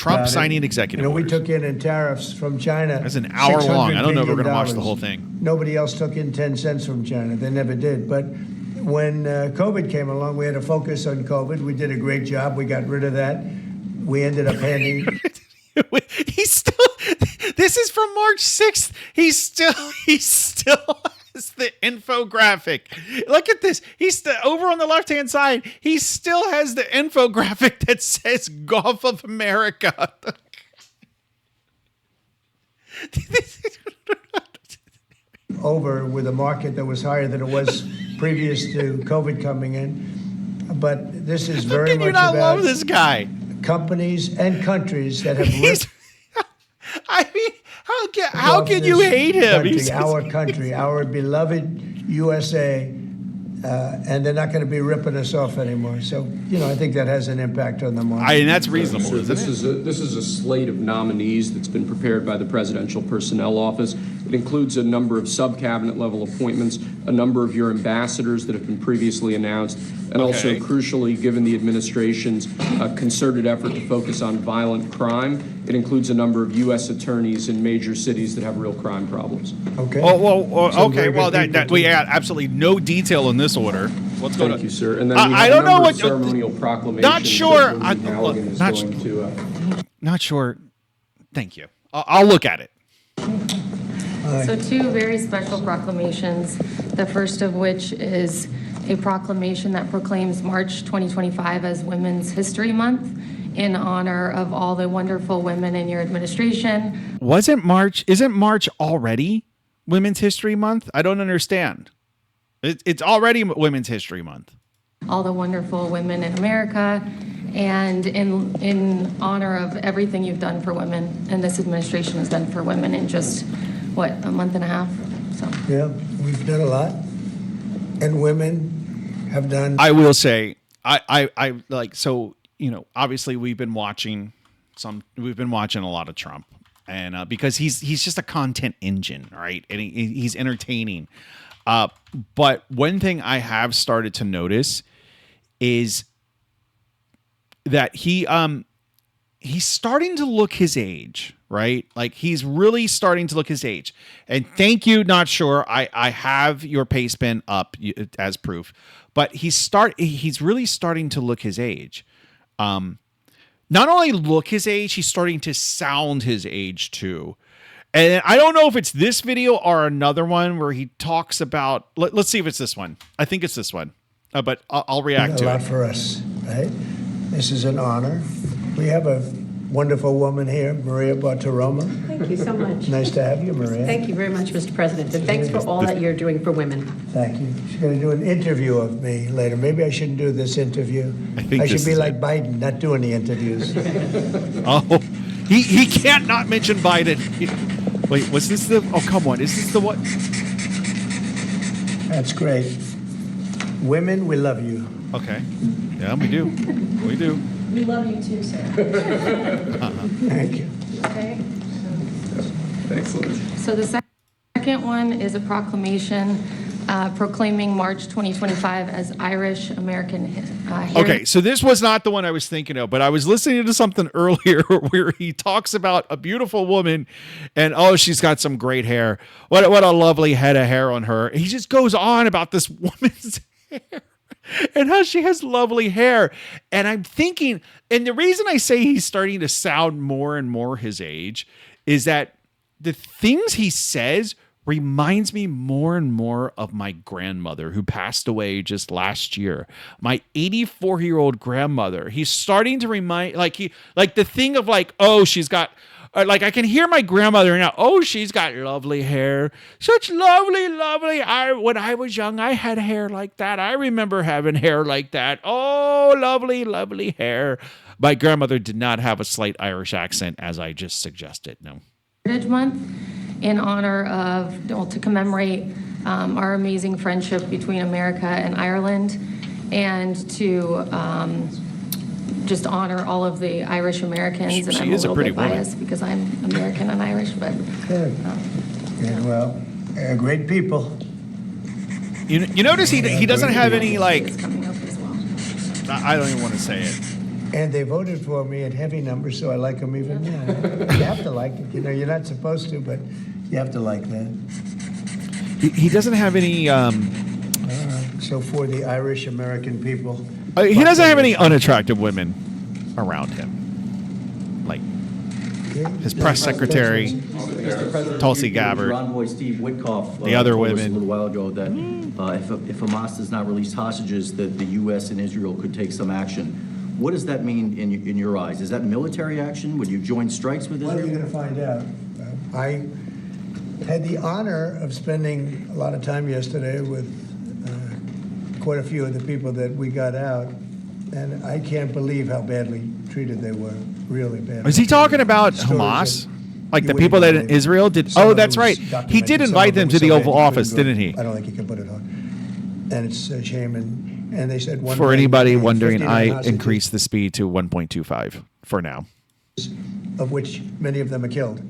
Trump signing executive we orders. took in tariffs from China. That's an hour long. I don't know if we're going to watch the $600 whole billion. thing. Nobody else took in 10 cents from China. They never did. But when COVID came along, we had to focus on COVID. We did a great job. We got rid of that. We ended up handing... He's still... This is from March 6th. He still has the infographic. Look at this. He's over on the left-hand side. He still has the infographic that says Gulf of America. Over with a market that was higher than it was previous to COVID coming in. But this is very much about... How can you not love this guy? Companies and countries that have ripped... I mean, how can you hate him? Our country, our beloved USA, and they're not going to be ripping us off anymore. So, I think that has an impact on the market. And that's reasonable, Sir, isn't this is a slate of nominees that's been prepared by the Presidential Personnel Office. It includes a number of sub-cabinet level appointments, a number of your ambassadors that have been previously announced, and also, crucially, given the administration's concerted effort to focus on violent crime, it includes a number of U.S. attorneys in major cities that have real crime problems. Okay. We had absolutely no detail in this order. What's going on? Thank you, sir. And then we I have don't a know number what of ceremonial proclamations. Not sure. That Lindsey Halligan is going to. Not sure. Thank you. I'll look at it. So two very special proclamations, the first of which is a proclamation that proclaims March 2025 as Women's History Month in honor of all the wonderful women in your administration. Isn't March already Women's History Month? I don't understand. It's already Women's History Month. All the wonderful women in America, and in honor of everything you've done for women and this administration has done for women in just, a month and a half? So. Yeah, we've done a lot. And women have done... I will say, I like, so, obviously we've been watching a lot of Trump, and because he's just a content engine, right? And he's entertaining. But one thing I have started to notice is that he's starting to look his age, right? Like he's really starting to look his age. And thank you, Not Sure. I have your paste bin up as proof, but he's really starting to look his age. Not only look his age, he's starting to sound his age too. And I don't know if it's this video or another one where he talks about, let's see if it's this one. I think it's this one, but I'll react to it. A lot for us, right? This is an honor. We have a wonderful woman here, Maria Bartiromo. Thank you so much. Nice to have you, Maria. Thank you very much, Mr. President, and thanks for all that you're doing for women. Thank you. She's going to do an interview of me later. Maybe I shouldn't do this interview. I should be like Biden, not doing the interviews. Oh, he can't not mention Biden. Wait, was this the... Oh, come on. Is this the one? That's great. Women, we love you. Okay. Yeah, we do. We do. We love you too, sir. Thank you. Okay. Excellent. So the second one is a proclamation proclaiming March 2025 as Irish American Heritage. Okay, so this was not the one I was thinking of, but I was listening to something earlier where he talks about a beautiful woman and, she's got some great hair. What a lovely head of hair on her. He just goes on about this woman's hair and how she has lovely hair. And I'm thinking, and the reason I say he's starting to sound more and more his age is that the things he says reminds me more and more of my grandmother who passed away just last year. My 84-year-old grandmother. He's starting to remind, like the thing of she's got, I can hear my grandmother now. Oh, she's got lovely hair. Such lovely. When I was young, I had hair like that. I remember having hair like that. Oh, lovely hair. My grandmother did not have a slight Irish accent, as I just suggested. No. Heritage Month in honor of, to commemorate our amazing friendship between America and Ireland, and to just honor all of the Irish Americans. She and I'm is a little pretty bit woman. biased because I'm American and Irish, but Good. Yeah, well, great people. You notice he doesn't have any it's coming up as well. I don't even want to say it. And they voted for me in heavy numbers, so I like them even more. You have to like it. You know, you're not supposed to, but you have to like that. He doesn't have any. So for the Irish American people, He doesn't have any unattractive women around him. Like his press secretary, Mr. President, Tulsi your Gabbard. envoy Steve Witkoff The other told us women. a little while ago that if Hamas does not release hostages, that the U.S. and Israel could take some action. What does that mean in your eyes? Is that military action? Would you join strikes with well, you're Israel? going to find out. I had the honor of spending a lot of time yesterday with quite a few of the people that we got out, and I can't believe how badly treated they were. Really badly. Is he talking treated. about Stories Hamas? that Like you the wouldn't people that believe. Israel did? Some Oh, of it that's was right. He documented. did Some invite of it them was to the so bad Oval you couldn't Office, go. didn't he? I don't think you can put it on. And it's a shame. And they said one For day anybody they had wondering, 59 I hostages, increased the speed to 1.25 for now. of which many of them are killed.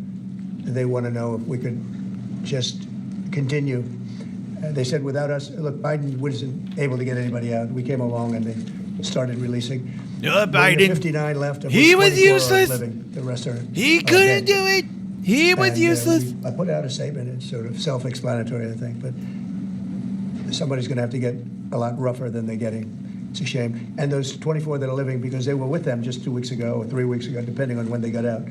They want to know if we could just continue. They said without us, look, Biden wasn't able to get anybody out. We came along and they started releasing. No, Only Biden. 59 left. Of He which was 24 are useless. living. The rest are. He are couldn't dead. do it. He was And, useless. I put out a statement. It's sort of self-explanatory, I think, but somebody's going to have to get a lot rougher than they're getting. It's a shame. And those 24 that are living, because they were with them just 2 weeks ago or 3 weeks ago, depending on when they got out.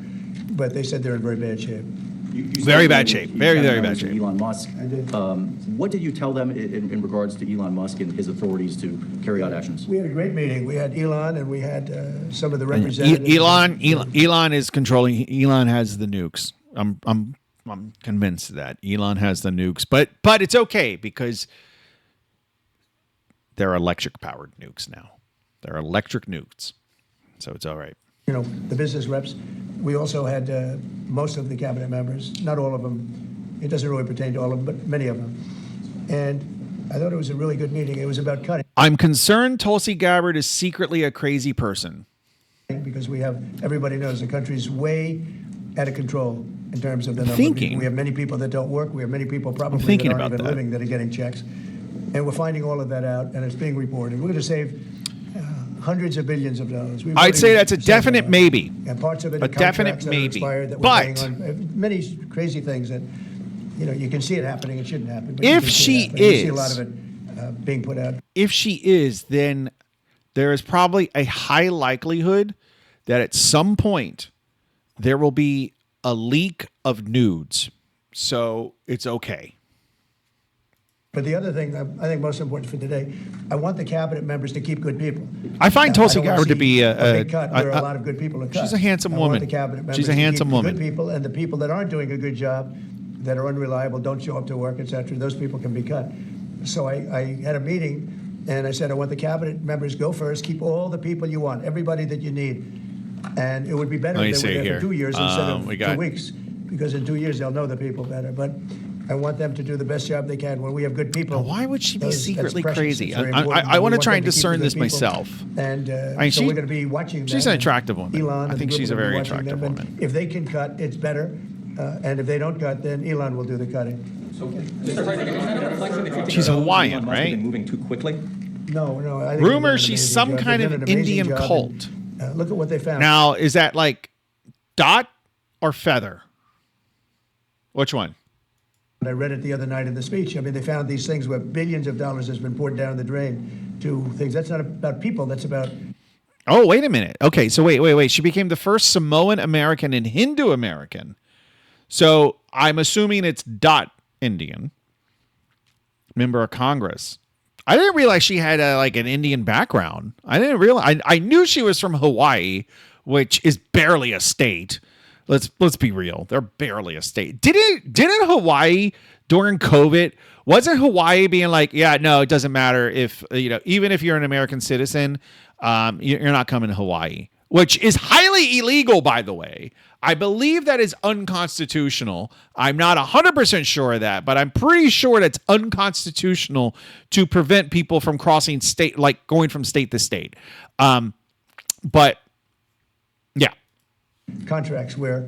But they said they're in very bad shape. You Very said bad you- shape. you Very, had very members bad of shape. Elon Musk. I did. What did you tell them in regards to Elon Musk and his authorities to carry out actions? We had a great meeting. We had Elon and we had some of the And representatives. Elon is controlling. Elon has the nukes. I'm convinced of that Elon has the nukes, but it's okay because they're electric powered nukes now. They're electric nukes, so it's all right. You know, the business reps. We also had most of the cabinet members, not all of them. It doesn't really pertain to all of them, but many of them. And I thought it was a really good meeting. It was about cutting I'm concerned Tulsi Gabbard is secretly a crazy person. because everybody knows the country's way out of control in terms of the number of Thinking. people. We have many people that don't work. We have many people probably thinking that aren't about even that. living that are getting checks. And we're finding all of that out, and it's being reported. We're going to save hundreds of billions of dollars. We've I'd already say that's a saved definite lot. maybe. And parts of it A are definite contracts that are maybe. expired that we're But- paying on. Many crazy things that, you know, you can see it happening. It shouldn't happen. But you If can see she it happening. You see a is- lot of it being put out. If she is, then there is probably a high likelihood that at some point there will be a leak of nudes. So it's okay. But the other thing I think most important for today, I want the cabinet members to keep good people. I find Tulsi don't wanna Gabbard to see be a big cut where a lot of good people are cut. she's a handsome I want woman. the cabinet members She's a to keep handsome the woman. Good people, and the people that aren't doing a good job, that are unreliable, don't show up to work, etc. Those people can be cut. So I had a meeting, and I said I want the cabinet members go first. Keep all the people you want, everybody that you need, and it would be better Let me if they see were there here. for 2 years instead of We 2 got- weeks, because in 2 years they'll know the people better. But I want them to do the best job they can. When we have good people, Now, why would she be that's secretly precious. crazy? It's very I important. wanna We want try them and to keep the discern good this people. myself. And I mean, so she- we're going to be watching. she's them. an attractive woman. Elon, I and the think group she's will a very be watching attractive them. And woman. if they can cut, it's better. And if they don't cut, then Elon will do the cutting. Mr. President, is that a reflection that you think She's Elon Hawaiian, Musk has right? been moving too quickly? No. I think Rumor they've done an she's amazing some job. kind They've of done an amazing Indian job. cult. And, look at what they found. Now, is that like Dot or Feather? Which one? I read it the other night in the speech. I mean, they found these things where billions of dollars has been poured down the drain to things. That's not about people. That's about Oh, wait a minute. Okay, so wait. She became the first Samoan American and Hindu American. So I'm assuming it's Dot Indian, member of Congress. I didn't realize she had like an Indian background. I didn't realize. I knew she was from Hawaii, which is barely a state. Let's be real. They're barely a state. Didn't Hawaii during COVID, wasn't Hawaii being like, yeah, no, it doesn't matter if, even if you're an American citizen, you're not coming to Hawaii, which is highly illegal, by the way. I believe that is unconstitutional. I'm not 100% sure of that, but I'm pretty sure that's unconstitutional to prevent people from crossing state, like going from state to state. But yeah. contracts where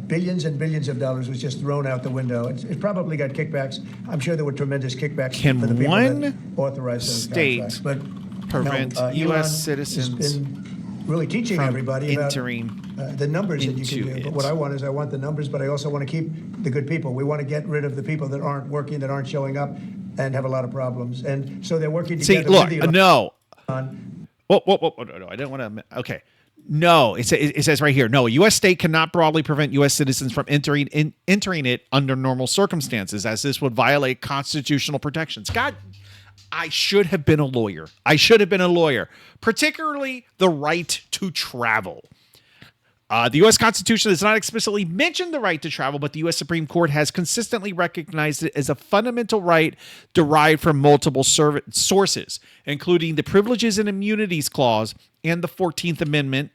billions and billions of dollars was just thrown out the window. It probably got kickbacks. I'm sure there were tremendous kickbacks Can for the people one that authorized those state contracts. But prevent Elon U.S. has citizens been really teaching From everybody about entering the numbers that you can into do. But it. what I want is I want the numbers, but I also want to keep the good people. We want to get rid of the people that aren't working, that aren't showing up, and have a lot of problems. And so they're working See, together look, with the no. Iran. Whoa, no, I didn't want to. Okay. No, it says right here, no, a U.S. state cannot broadly prevent U.S. citizens from entering it under normal circumstances, as this would violate constitutional protections. God, I should have been a lawyer. Particularly the right to travel. The U.S. Constitution does not explicitly mention the right to travel, but the U.S. Supreme Court has consistently recognized it as a fundamental right derived from multiple sources, including the Privileges and Immunities Clause and the 14th Amendment.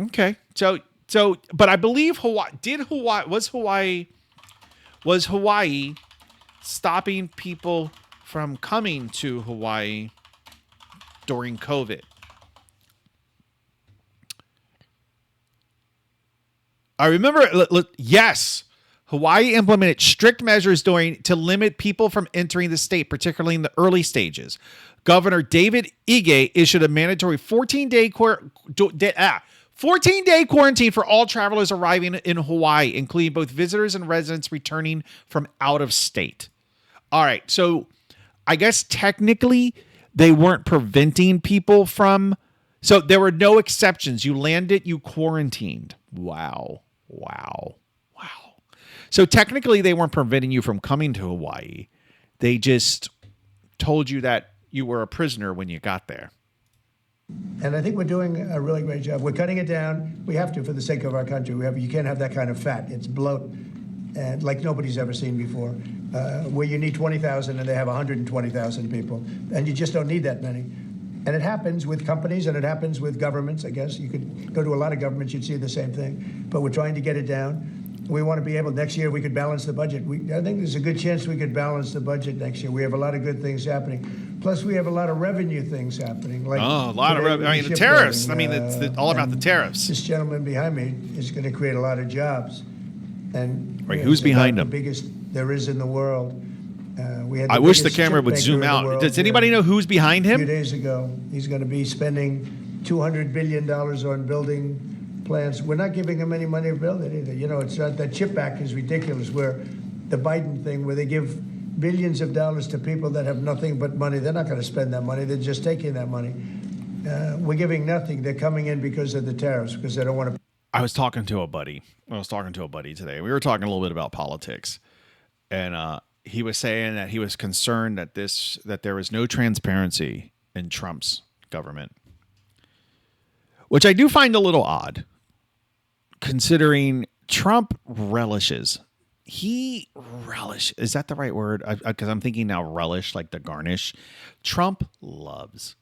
Okay, so, but I believe was Hawaii stopping people from coming to Hawaii during COVID? I remember, yes, Hawaii implemented strict measures to limit people from entering the state, particularly in the early stages. Governor David Ige issued a mandatory 14-day quarantine for all travelers arriving in Hawaii, including both visitors and residents returning from out of state. All right, so I guess technically they weren't preventing people from... So there were no exceptions. You landed, you quarantined. Wow. So technically they weren't preventing you from coming to Hawaii. They just told you that you were a prisoner when you got there. And I think we're doing a really great job. We're cutting it down. We have to for the sake of our country. You can't have that kind of fat. It's bloat, and like nobody's ever seen before, where you need 20,000 and they have 120,000 people. And you just don't need that many. And it happens with companies and it happens with governments, I guess. You could go to a lot of governments, you'd see the same thing. But we're trying to get it down. We want to be able, next year we could balance the budget. I think there's a good chance we could balance the budget next year. We have a lot of good things happening. Plus we have a lot of revenue things happening. Like a lot of revenue. I mean, the tariffs. I mean, it's all about the tariffs. This gentleman behind me is going to create a lot of jobs. And right, who's behind him? The biggest there is in the world. I wish the camera would zoom out. Does anybody know who's behind him? A few days ago, he's going to be spending $200 billion on building plants. We're not giving him any money to build it either. You know, it's not, that chip act is ridiculous, where the Biden thing, where they give billions of dollars to people that have nothing but money. They're not going to spend that money. They're just taking that money. We're giving nothing. They're coming in because of the tariffs, because they don't want to. I was talking to a buddy today. We were talking a little bit about politics, and he was saying that he was concerned that there was no transparency in Trump's government, which I do find a little odd, considering Trump relishes. Is that the right word? Because I'm thinking now relish, like the garnish. Trump loves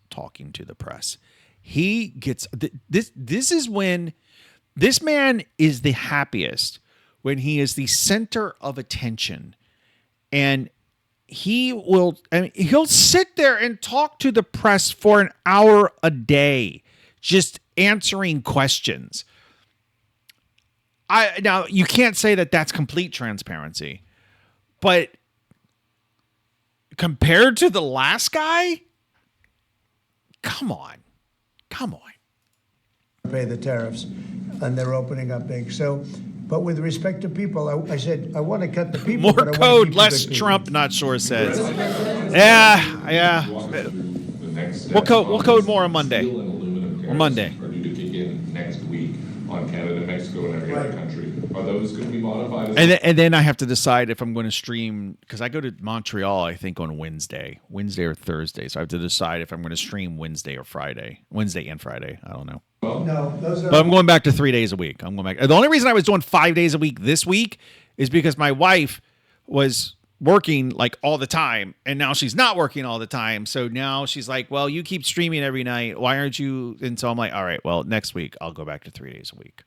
talking to the press. He gets this is when this man is the happiest, when he is the center of attention, and he'll sit there and talk to the press for an hour a day, just answering questions. Now you can't say that that's complete transparency, but compared to the last guy, come on. Pay the tariffs, and they're opening up big. So, but with respect to people, I said I want to cut the people. More but I want to code, keep the less good people. Trump. Not sure says. Yeah. We'll code more on Monday. Steel and aluminum tariffs On Monday. are due to kick in next week on Canada, Mexico, and every other country. Are those going to be modified? And then I have to decide if I'm going to stream, because I go to Montreal, I think, on Wednesday or Thursday. So I have to decide if I'm going to stream Wednesday and Friday. I don't know. No, those are. But I'm going back to 3 days a week. I'm going back. The only reason I was doing 5 days a week this week is because my wife was working like all the time, and now she's not working all the time. So now she's like, well, you keep streaming every night. Why aren't you? And so I'm like, all right, well, next week I'll go back to 3 days a week.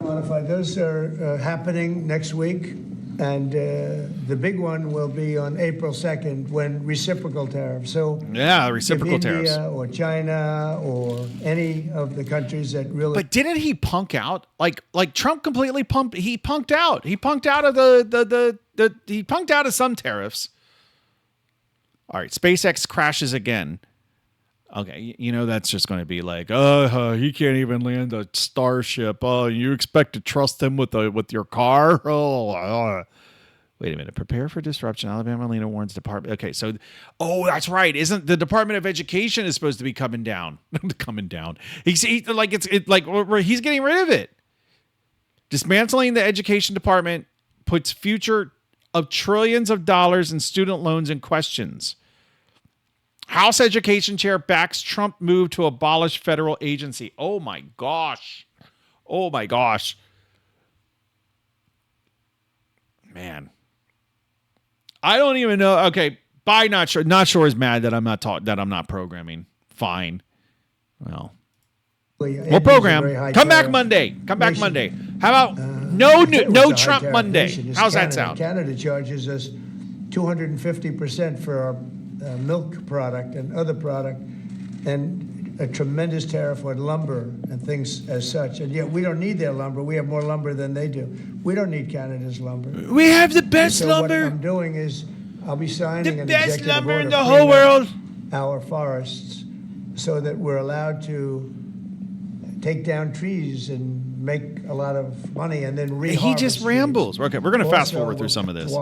Modified. Those are happening next week, and the big one will be on April 2nd when reciprocal tariffs. So Yeah, reciprocal if tariffs. India or China or any of the countries that really. But didn't he punk out? Like Trump completely punked. He punked out. He punked out of he punked out of some tariffs. All right, SpaceX crashes again. Okay, you know that's just going to be like, oh, he can't even land a starship. Oh, you expect to trust him with your car? Oh. Wait a minute. Prepare for disruption. Alabama Lena warns department. Okay, so, that's right. Isn't the Department of Education is supposed to be coming down? Coming down. He's like he's getting rid of it. Dismantling the education department puts future of trillions of dollars in student loans in questions. House Education Chair backs Trump move to abolish federal agency. Oh my gosh. Man. I don't even know. Okay, bye. Not sure. Not sure is mad that I'm not programming. Fine. Well, we'll program. Come back Monday. How about no Trump Monday? How's that sound? Canada charges us 250% for our milk product and other product, and a tremendous tariff on lumber and things as such. And yet we don't need their lumber. We have more lumber than they do. We don't need Canada's lumber. We have the best So lumber. what I'm doing is I'll be signing The an best executive lumber order in the freeing whole up world. our forests so that we're allowed to take down trees and make a lot of money and then reharvest He just trees. rambles. Okay, we're going to fast Also, forward through some of this.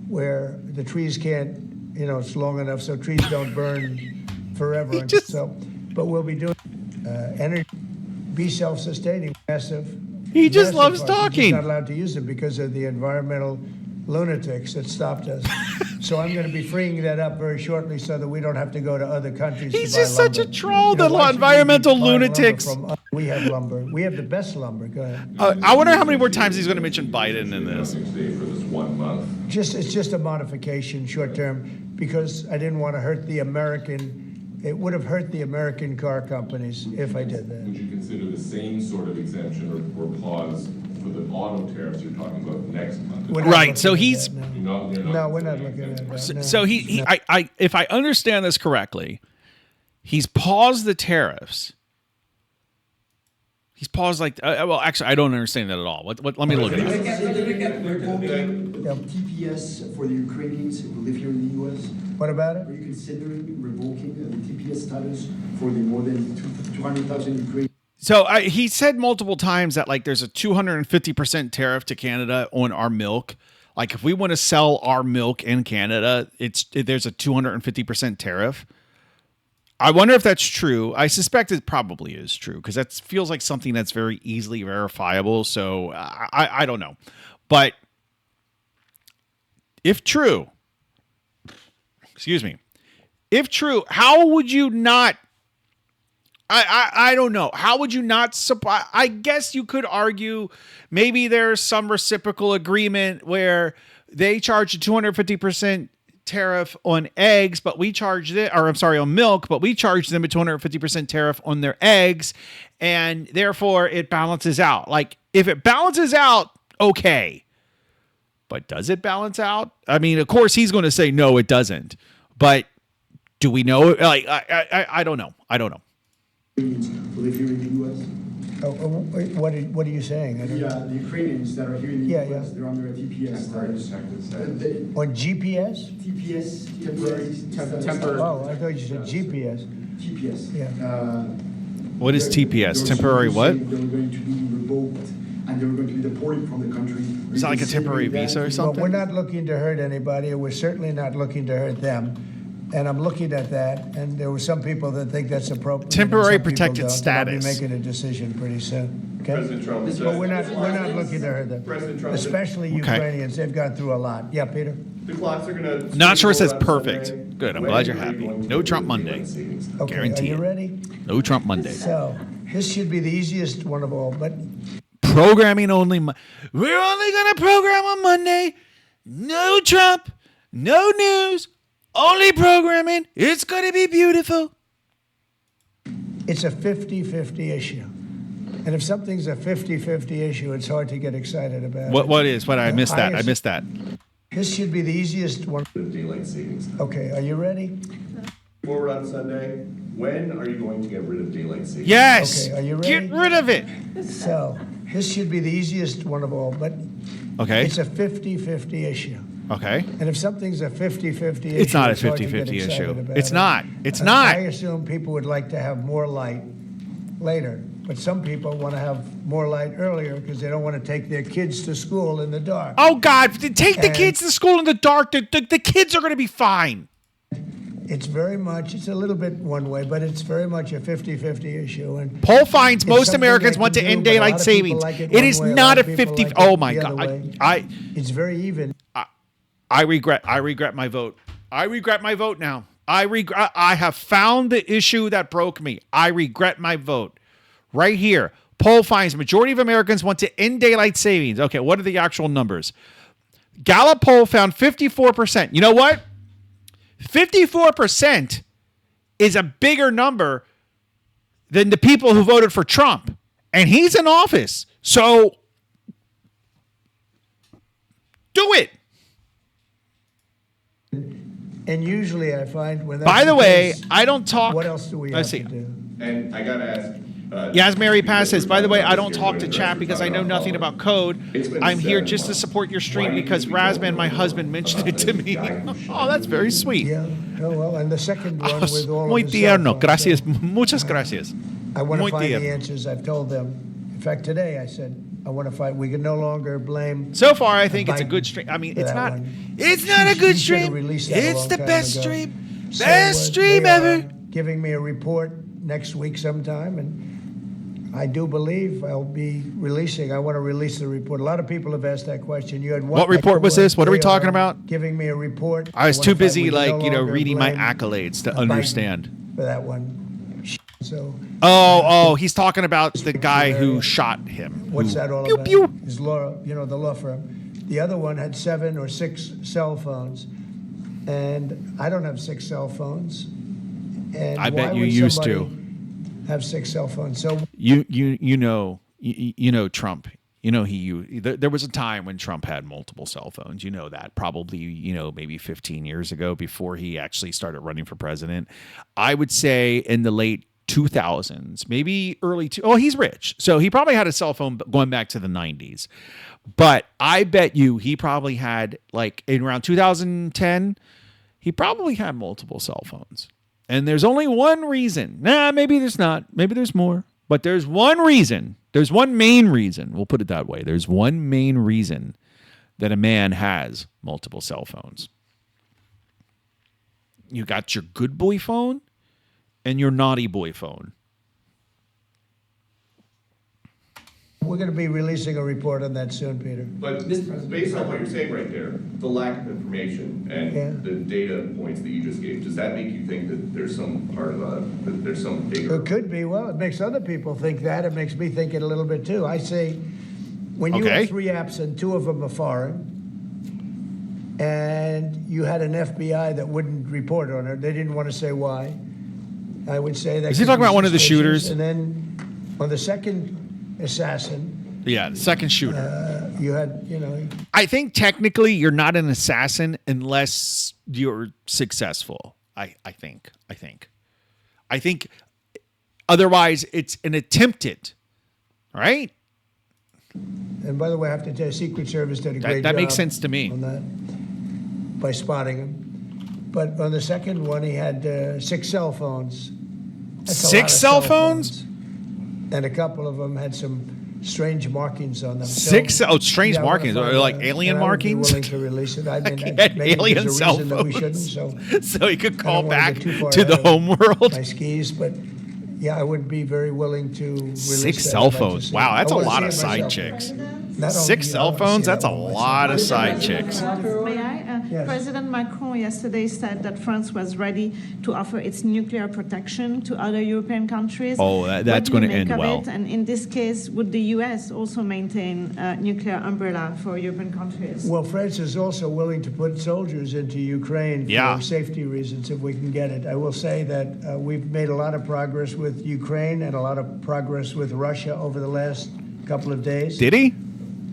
Where the trees can't, it's long enough so trees don't burn forever. And just- but we'll be doing energy, be self-sustaining, massive. He just massive loves parts. We're just talking. not allowed to use them because of the environmental lunatics that stopped us. So I'm going to be freeing that up very shortly so that we don't have to go to other countries. He's to buy just such a lumber. troll, the why should we be environmental buying lumber lunatics. from us? We have lumber. We have the best lumber. Go ahead. I wonder how many more times he's going to mention Biden in this. Today for this 1 month. It's just a modification, short term, because I didn't want to hurt the American. It would have hurt the American car companies if I did that. Would you consider the same sort of exemption or pause for the auto tariffs you're talking about next month? We're not Right, looking so at he's- that, no. You're not No, we're not looking at that. No. So he I if I understand this correctly, he's paused the tariffs. He's paused like well, actually, I don't understand that at all. What let me look at it. TPS for the Ukrainians who live here in the U.S.? What about it? Are you considering revoking the TPS status for the more than 200,000 Ukrainians? So he said multiple times that like there's a 250% tariff to Canada on our milk. Like if we want to sell our milk in Canada, there's a 250% tariff. I wonder if that's true. I suspect it probably is true because that feels like something that's very easily verifiable. So I don't know. But if true, if true, how would you not? I don't know. How would you not supply? I guess you could argue maybe there's some reciprocal agreement where they charge a 250% tariff on eggs, but we charge on milk, but we charge them a 250% tariff on their eggs, and therefore it balances out. Like if it balances out, okay. But does it balance out? I mean, of course he's going to say no, it doesn't. But do we know? Like I don't know. Who live here in the U.S.? What are you saying? I don't know. The Ukrainians that are here in the Yeah, U.S., yeah. they're under a TPS status. On GPS? TPS, Temporary. Oh, I thought you said GPS. TPS. Yeah. What is TPS? They were Temporary what? saying They were going to be revoked and they were going to be deported from the country. Is that like a temporary visa or Well, something? we're not looking to hurt anybody. We're certainly not looking to hurt them. And I'm looking at that, and there were some people that think that's appropriate. and Temporary some people protected don't, and status. I'll be making a decision pretty soon. Okay? President Trump said- But we're not looking to hurt them. President Trump said- Especially Okay. Ukrainians. They've gone through a lot. Yeah, Peter? The clocks are going to. Not sure it says perfect. Good. I'm glad you're happy. No Trump Monday. Okay. Guarantee Are you it. ready? No Trump Monday. So this should be the easiest one of all, but Programming only. We're only going to program on Monday. No Trump. No news. Only programming. It's going to be beautiful. it's a 50-50 issue. And if something's a 50-50 issue, it's hard to get excited about it. What is? What I missed that. I missed that. This should be the easiest one. Daylight savings. Okay, are you ready? Forward on Sunday, when are you going to get rid of daylight savings? Yes. Okay, are you Get ready? rid of it. So this should be the easiest one of all, but Okay. it's a 50-50 issue. Okay. And if something's a 50-50 issue, It's not a hard to get 50-50 excited issue. about It's it. not. It's And not. I assume people would like to have more light later, but some people want to have more light earlier because they don't want to take their kids to school in the dark. Oh God! Take the And- kids to school in the dark. The kids are going to be fine. It's a little bit one way, but it's very much a 50-50 issue. And Poll finds it's most something Americans they want to can do, end but a lot daylight of people savings. like It one is way, a not lot a of people 50. like Oh it my the other God! way. It's very even. I regret my vote. I regret my vote now. I have found the issue that broke me. I regret my vote. Right here. Poll finds majority of Americans want to end daylight savings. Okay, what are the actual numbers? Gallup poll found 54%. You know what? 54% is a bigger number than the people who voted for Trump. And he's in office. So do it. And usually I find when that's By the way, case, I don't talk. what else do we have Let's see. to do? And I gotta ask. Yasmary Pass says, by the way, I don't Here, talk when to the chat rest because are I know talking nothing politics. about code. It's been I'm here 7 just to months. support your stream Why do you because think we don't Razman, my know husband, mentioned about it to this me. guy who shot Oh, that's very sweet. Yeah. Oh, well, and the second one with all Muy of the cell tierno. phones, Gracias. Muchas gracias. I want Muy to find tierno. the answers. I've told them. In fact, today I said I want to find. We can no longer blame. So far, I think it's a Biden good stream. I mean, for it's that not. one. It's not a She good should have stream. released that a It's long the time best ago. stream. So, Best stream they are ever. giving me a report next week sometime, and I do believe I'll be releasing. I want to release the report. A lot of people have asked that question. You had one. What report was this? What are we They talking about? Giving me a report. I was want too to find busy, we can no like, longer reading my blame accolades to Biden understand. for that one. So Oh, he's talking about the guy who shot him. what's who- that all pew, about? pew. Is Laura, the law firm. The other one had 7 or 6 cell phones, and I don't have 6 cell phones. And I bet why you would used somebody to. have 6 cell phones. So You know Trump. You know there was a time when Trump had multiple cell phones. You know that probably maybe 15 years ago before he actually started running for president. I would say in the late 2000s, maybe early he's rich, so he probably had a cell phone going back to the 90s. But I bet you he probably had, like, in around 2010, he probably had multiple cell phones. And there's only one reason. Maybe there's not. Maybe there's more. But there's one reason. There's one main reason. We'll put it that way. There's one main reason that a man has multiple cell phones. You got your good boy phone and your naughty boy phone. we're going to be releasing a report on that soon, Peter. But based on what you're saying right there, the lack of information Yeah. and the data points that you just gave, does that make you think that there's some part of that there's some bigger? It could be. Well, it makes other people think that. It makes me think it a little bit too. I say, when you Okay. have 3 apps and 2 of them are foreign, and you had an FBI that wouldn't report on it, they didn't want to say why. I would say that. Is he could talking be about one of the suspicious. shooters? And then on the second assassin, Yeah, the second shooter. you had, I think technically you're not an assassin unless you're successful. I think. Otherwise, it's an attempted. Right? and by the way, I have to tell you, Secret Service did a great job. That makes sense to me. On that, by spotting him. But on the second one, he had 6 cell phones. That's a lot 6 of cell phones? And a couple of them had some strange markings on them. 6 strange yeah, I wanna markings, find or like out, alien and I would be markings. willing to release it. I mean, He had maybe alien there's a cell reason that we phones, shouldn't. So so he could I call don't wanna back get too far to the ahead home world. my skis, but yeah, I would be very willing to release 6 that. cell I'd like to phones. see Wow, it. that's I a wanna lot see of it side myself. chicks. Not 6 only, cell I wanna phones, see that's a that one myself. lot of side chicks. May I? Yes. President Macron yesterday said that France was ready to offer its nuclear protection to other European countries. Oh, that's What do gonna you make end of well. it? And in this case, would the U.S. also maintain a nuclear umbrella for European countries? Well, France is also willing to put soldiers into Ukraine Yeah. for safety reasons if we can get it. I will say that we've made a lot of progress with Ukraine and a lot of progress with Russia over the last couple of days. Did he?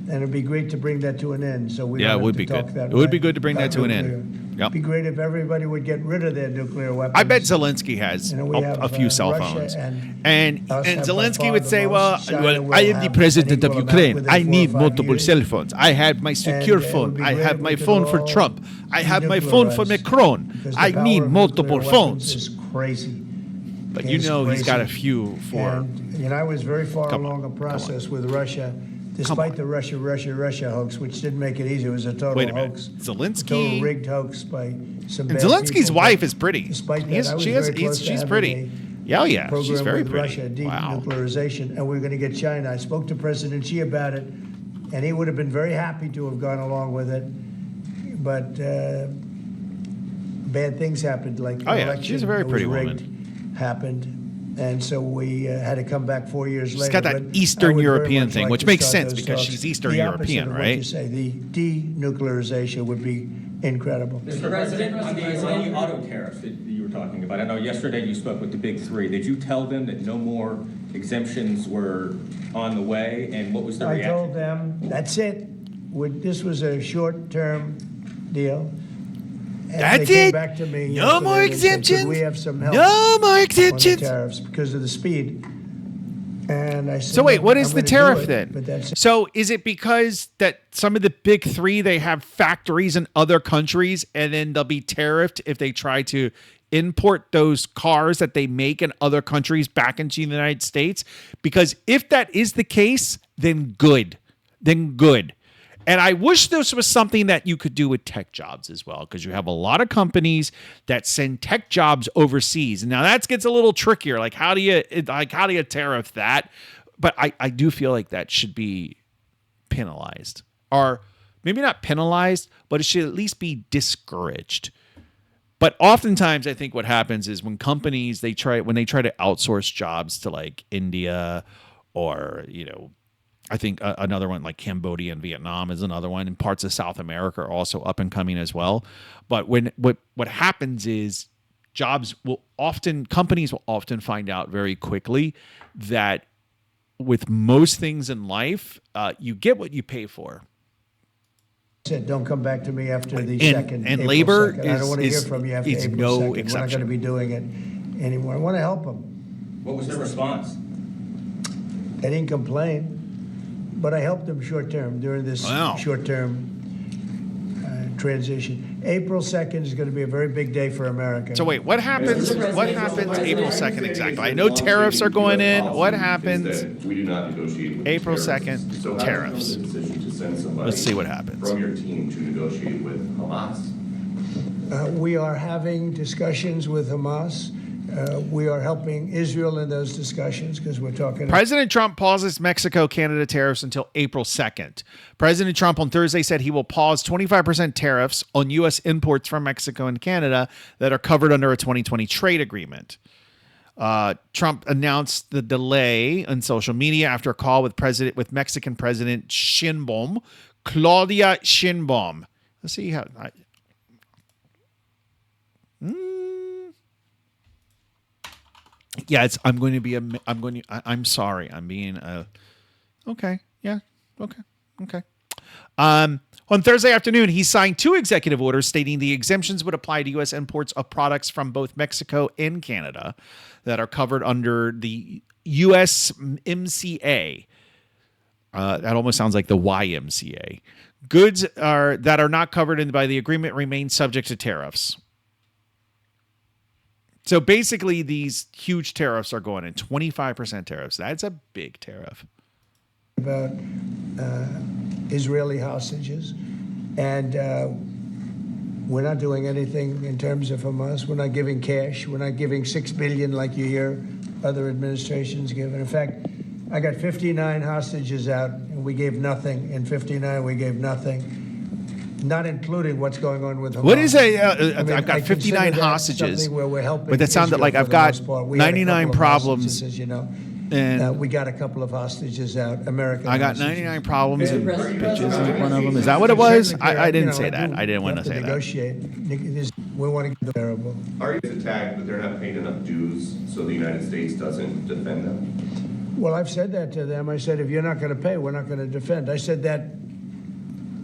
And it'd be great to bring that to an end. So we Yeah, don't it have would to be talk good. that It would way be good to bring that about to an end. nuclear. Yep. It'd be great if everybody would get rid of their nuclear weapons. I bet Zelensky has You know, we have, a few cell Russia phones. and us have by Zelensky far would the say, most. China will I am the have president an of equal amount Ukraine. within I 4 or need 5 multiple years. cell phones. I have my secure it would phone. be I great have if my we could phone for all Trump. I have my phone for denuclearize, Macron. because the I power need of multiple nuclear weapons phones. is crazy. But you It's know he's got a crazy. few for. And, you know, I was very far Come on, along a come on. process with Russia, despite the Russia hoax, which didn't make it easy. It was a total Wait a minute. hoax. Zelensky- A total rigged hoax by some And bad Zelensky's people. wife But is pretty. Despite He is- that, I was she is- very close to she's having pretty. a Yeah, yeah, program she's very with pretty. Russia, Wow. denuclearization, and we're going to get China. I spoke to President Xi about it, and he would have been very happy to have gone along with it. But bad things happened, like Oh, yeah, election she's a very that was pretty rigged woman. happened. And so we had to come back 4 years later. She's got that but Eastern I would very European much thing, like which to makes start sense those because talks. she's Eastern The opposite European, of what right? you say. The denuclearization would be incredible. Mr. President, on the auto tariffs that you were talking about, I know yesterday you spoke with the big three. Did you tell them that no more exemptions were on the way, and what was their I reaction? told them, that's it. This was a short-term deal. And That's they came it? back to me No more yesterday and said, "Could exemptions? we have some help No more on the exemptions. tariffs because of the speed?" And I said, So wait, what "I'm is the gonna do tariff it, then? But that's So is it because that some of the big three, they have factories in other countries and then they'll be tariffed if they try to import those cars that they make in other countries back into the United States? Because if that is the case, then good. And I wish this was something that you could do with tech jobs as well, because you have a lot of companies that send tech jobs overseas. And now that gets a little trickier. Like, how do you tariff that? But I do feel like that should be penalized, or maybe not penalized, but it should at least be discouraged. But oftentimes, I think what happens is when companies when they try to outsource jobs to like India, or I think another one like Cambodia and Vietnam is another one, and parts of South America are also up and coming as well. But what happens is companies will often find out very quickly that with most things in life, you get what you pay for. said, don't come back to me after the And- 2nd. and April labor 2nd. I don't want to hear is- from you after is April no 2nd. We're not exception. going to be doing it anymore. I want to help them. What was their response? They didn't complain, but I helped them short term during this Wow. short term transition. April 2nd is going to be a very big day for America. So wait, what happens? What happens April 2nd exactly? I know tariffs are going in. What happens We do not negotiate with April terrorists. 2nd, So how did you tariffs? make the decision to send somebody Let's see what happens. from your team to negotiate with Hamas? We are having discussions with Hamas. We are helping Israel in those discussions because we're talking. President Trump pauses Mexico-Canada tariffs until April 2nd. President Trump on Thursday said he will pause 25% tariffs on U.S. imports from Mexico and Canada that are covered under a 2020 trade agreement. Trump announced the delay on social media after a call with Mexican President Claudia Sheinbaum. Let's see how. Yeah, I'm sorry. I'm being okay. Yeah. Okay. On Thursday afternoon, he signed 2 executive orders stating the exemptions would apply to U.S. imports of products from both Mexico and Canada that are covered under the USMCA. That almost sounds like the YMCA. Goods that are not covered by the agreement remain subject to tariffs. So basically, these huge tariffs are going in, 25% tariffs. That's a big tariff. About Israeli hostages, and we're not doing anything in terms of Hamas. We're not giving cash. We're not giving $6 billion like you hear other administrations give. In fact, I got 59 hostages out, and we gave nothing. In 59, we gave nothing. Not including what's going on with Hamas. What is I I've I got consider 59 that hostages, something where we're helping but that sounded Israel like for I've the got most part. We had a 99 couple of problems, hostages, as you know. and We got a couple of hostages out, American I got hostages. 99 problems and bitches ain't one of them. Is that what it was? I didn't say that. I didn't want to say that. Negotiate. We want to get terrible. Are you attacked that they're not paying enough dues so the United States doesn't defend them? Well, I've said that to them. I said, if you're not going to pay, we're not going to defend. I said that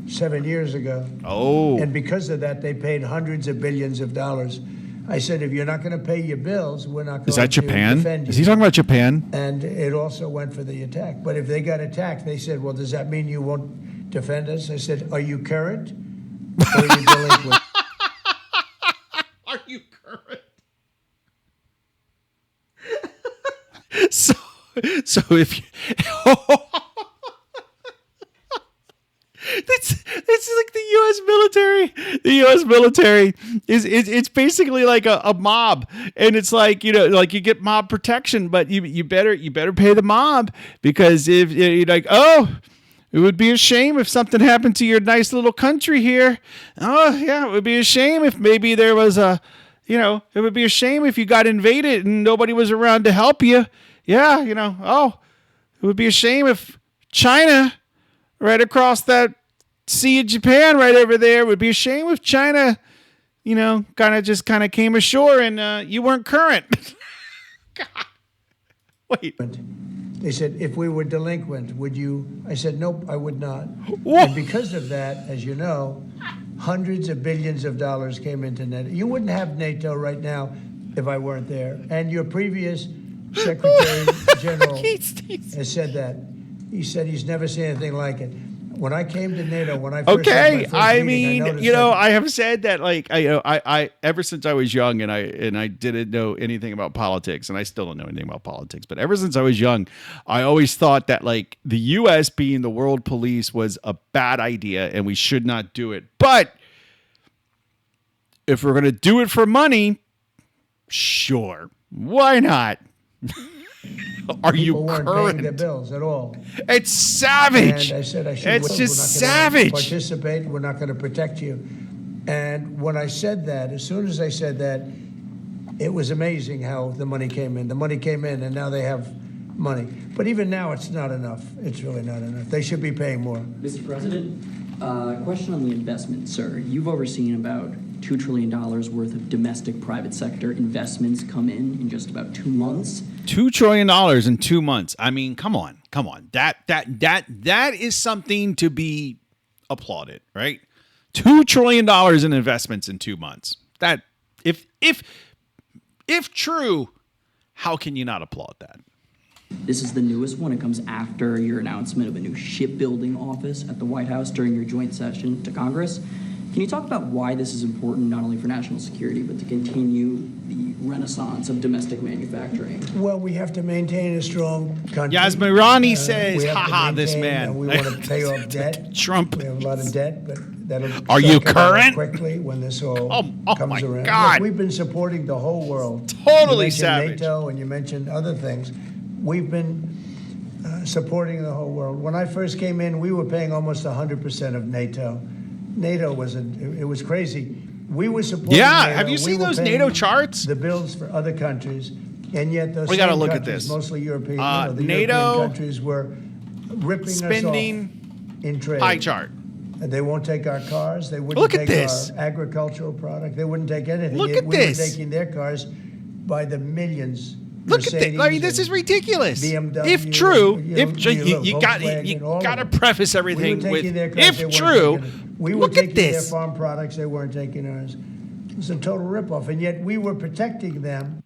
7 years ago. Oh. And because of that, they paid hundreds of billions of dollars. I said, if you're not going to pay your bills, we're not going Is that to Japan? defend you. Is he talking about Japan? And it also went for the attack. But if they got attacked, they said, well, does that mean you won't defend us? I said, are you current or are you delinquent? Are you current? So if you, That's like the U.S. military. The U.S. military is it's basically like a mob, and it's like, you know, like you get mob protection, but you better pay the mob, because if you're like, oh, it would be a shame if something happened to your nice little country here. Oh yeah, it would be a shame if maybe there was a, you know, it would be a shame if you got invaded and nobody was around to help you. Yeah, you know, oh, it would be a shame if China, right across that Sea of Japan right over there, would be a shame if China, you know, kind of came ashore and you weren't current. God. Wait. They said, if we were delinquent, would you? I said, nope, I would not. Whoa. And because of that, as you know, hundreds of billions of dollars came into NATO. You wouldn't have NATO right now if I weren't there. And your previous Secretary General has said that. He said he's never seen anything like it. When I came to NATO, when I first had my first I meeting, mean, noticed you know, that- I have said that, like, I ever since I was young, and I didn't know anything about politics, and I still don't know anything about politics, but ever since I was young, I always thought that, like, the U.S. being the world police was a bad idea, and we should not do it. But if we're gonna do it for money, sure, why not? Are you people weren't paying their current? bills at all. It's savage. And I said, I should It's wait. just We're not gonna savage. Participate. We're not going to protect you. And when I said that, as soon as I said that, it was amazing how the money came in. The money came in, and now they have money. But even now, it's not enough. It's really not enough. They should be paying more. Mr. President, question on the investment, sir. You've overseen about $2 trillion worth of domestic private sector investments come in just about 2 months. $2 trillion in 2 months. I mean, come on. That is something to be applauded, right? $2 trillion in investments in 2 months. That, if true, how can you not applaud that? This is the newest one. It comes after your announcement of a new shipbuilding office at the White House during your joint session to Congress. Can you talk about why this is important, not only for national security, but to continue the renaissance of domestic manufacturing? Well, we have to maintain a strong country. Yasmirani says, we have to haha, this maintain, man. we want to pay off debt. Trump. We have a lot of debt, but that'll Are you start coming out current? quickly when this all Oh comes my around. God. Look, we've been supporting the whole world. Totally you mentioned savage. NATO and you mentioned other things. We've been supporting the whole world. When I first came in, we were paying almost 100% of NATO. NATO it was crazy. We were supporting Yeah, NATO. have you We seen were those paying NATO charts? The bills for other countries, and yet those We gotta same look at countries, this. mostly European, the NATO European countries were ripping spending us off in trade. pie chart. They won't take our cars. They wouldn't Look at take this. our agricultural product. They wouldn't take anything. Look Yet at we this. were taking their cars by the millions. Look at this. I mean, this Mercedes is ridiculous. BMW, If true, and, you got Volkswagen, all of to them. preface We everything were with taking their cars, they if weren't true. taking it. We were Look taking at this. their farm products. They weren't taking ours. It was a total ripoff, and yet we were protecting them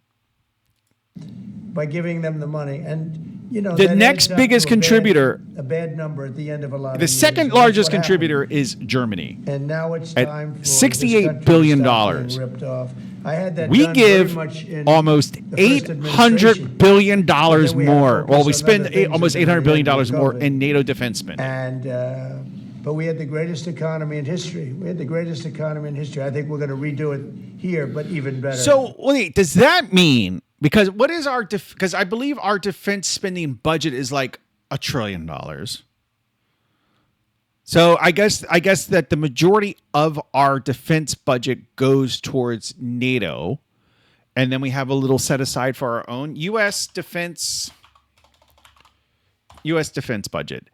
by giving them the money. And you know, The that next adds up biggest to contributor- a bad number at the end of a lot of The years. second And that's largest what happened. contributor is Germany. And now it's At time for $68 this country billion. to stop being ripped off. I had that We done very give much in almost the first administration. $800 billion And then we had to more. focus Well, we on spend other things almost and then $800 billion we had more COVID. in NATO defense spending. And but we had the greatest economy in history. We had the greatest economy in history. I think we're going to redo it here, but even better. So wait, does that mean, because what is our because I believe our defense spending budget is like $1 trillion. So I guess that the majority of our defense budget goes towards NATO, and then we have a little set aside for our own U.S. defense budget.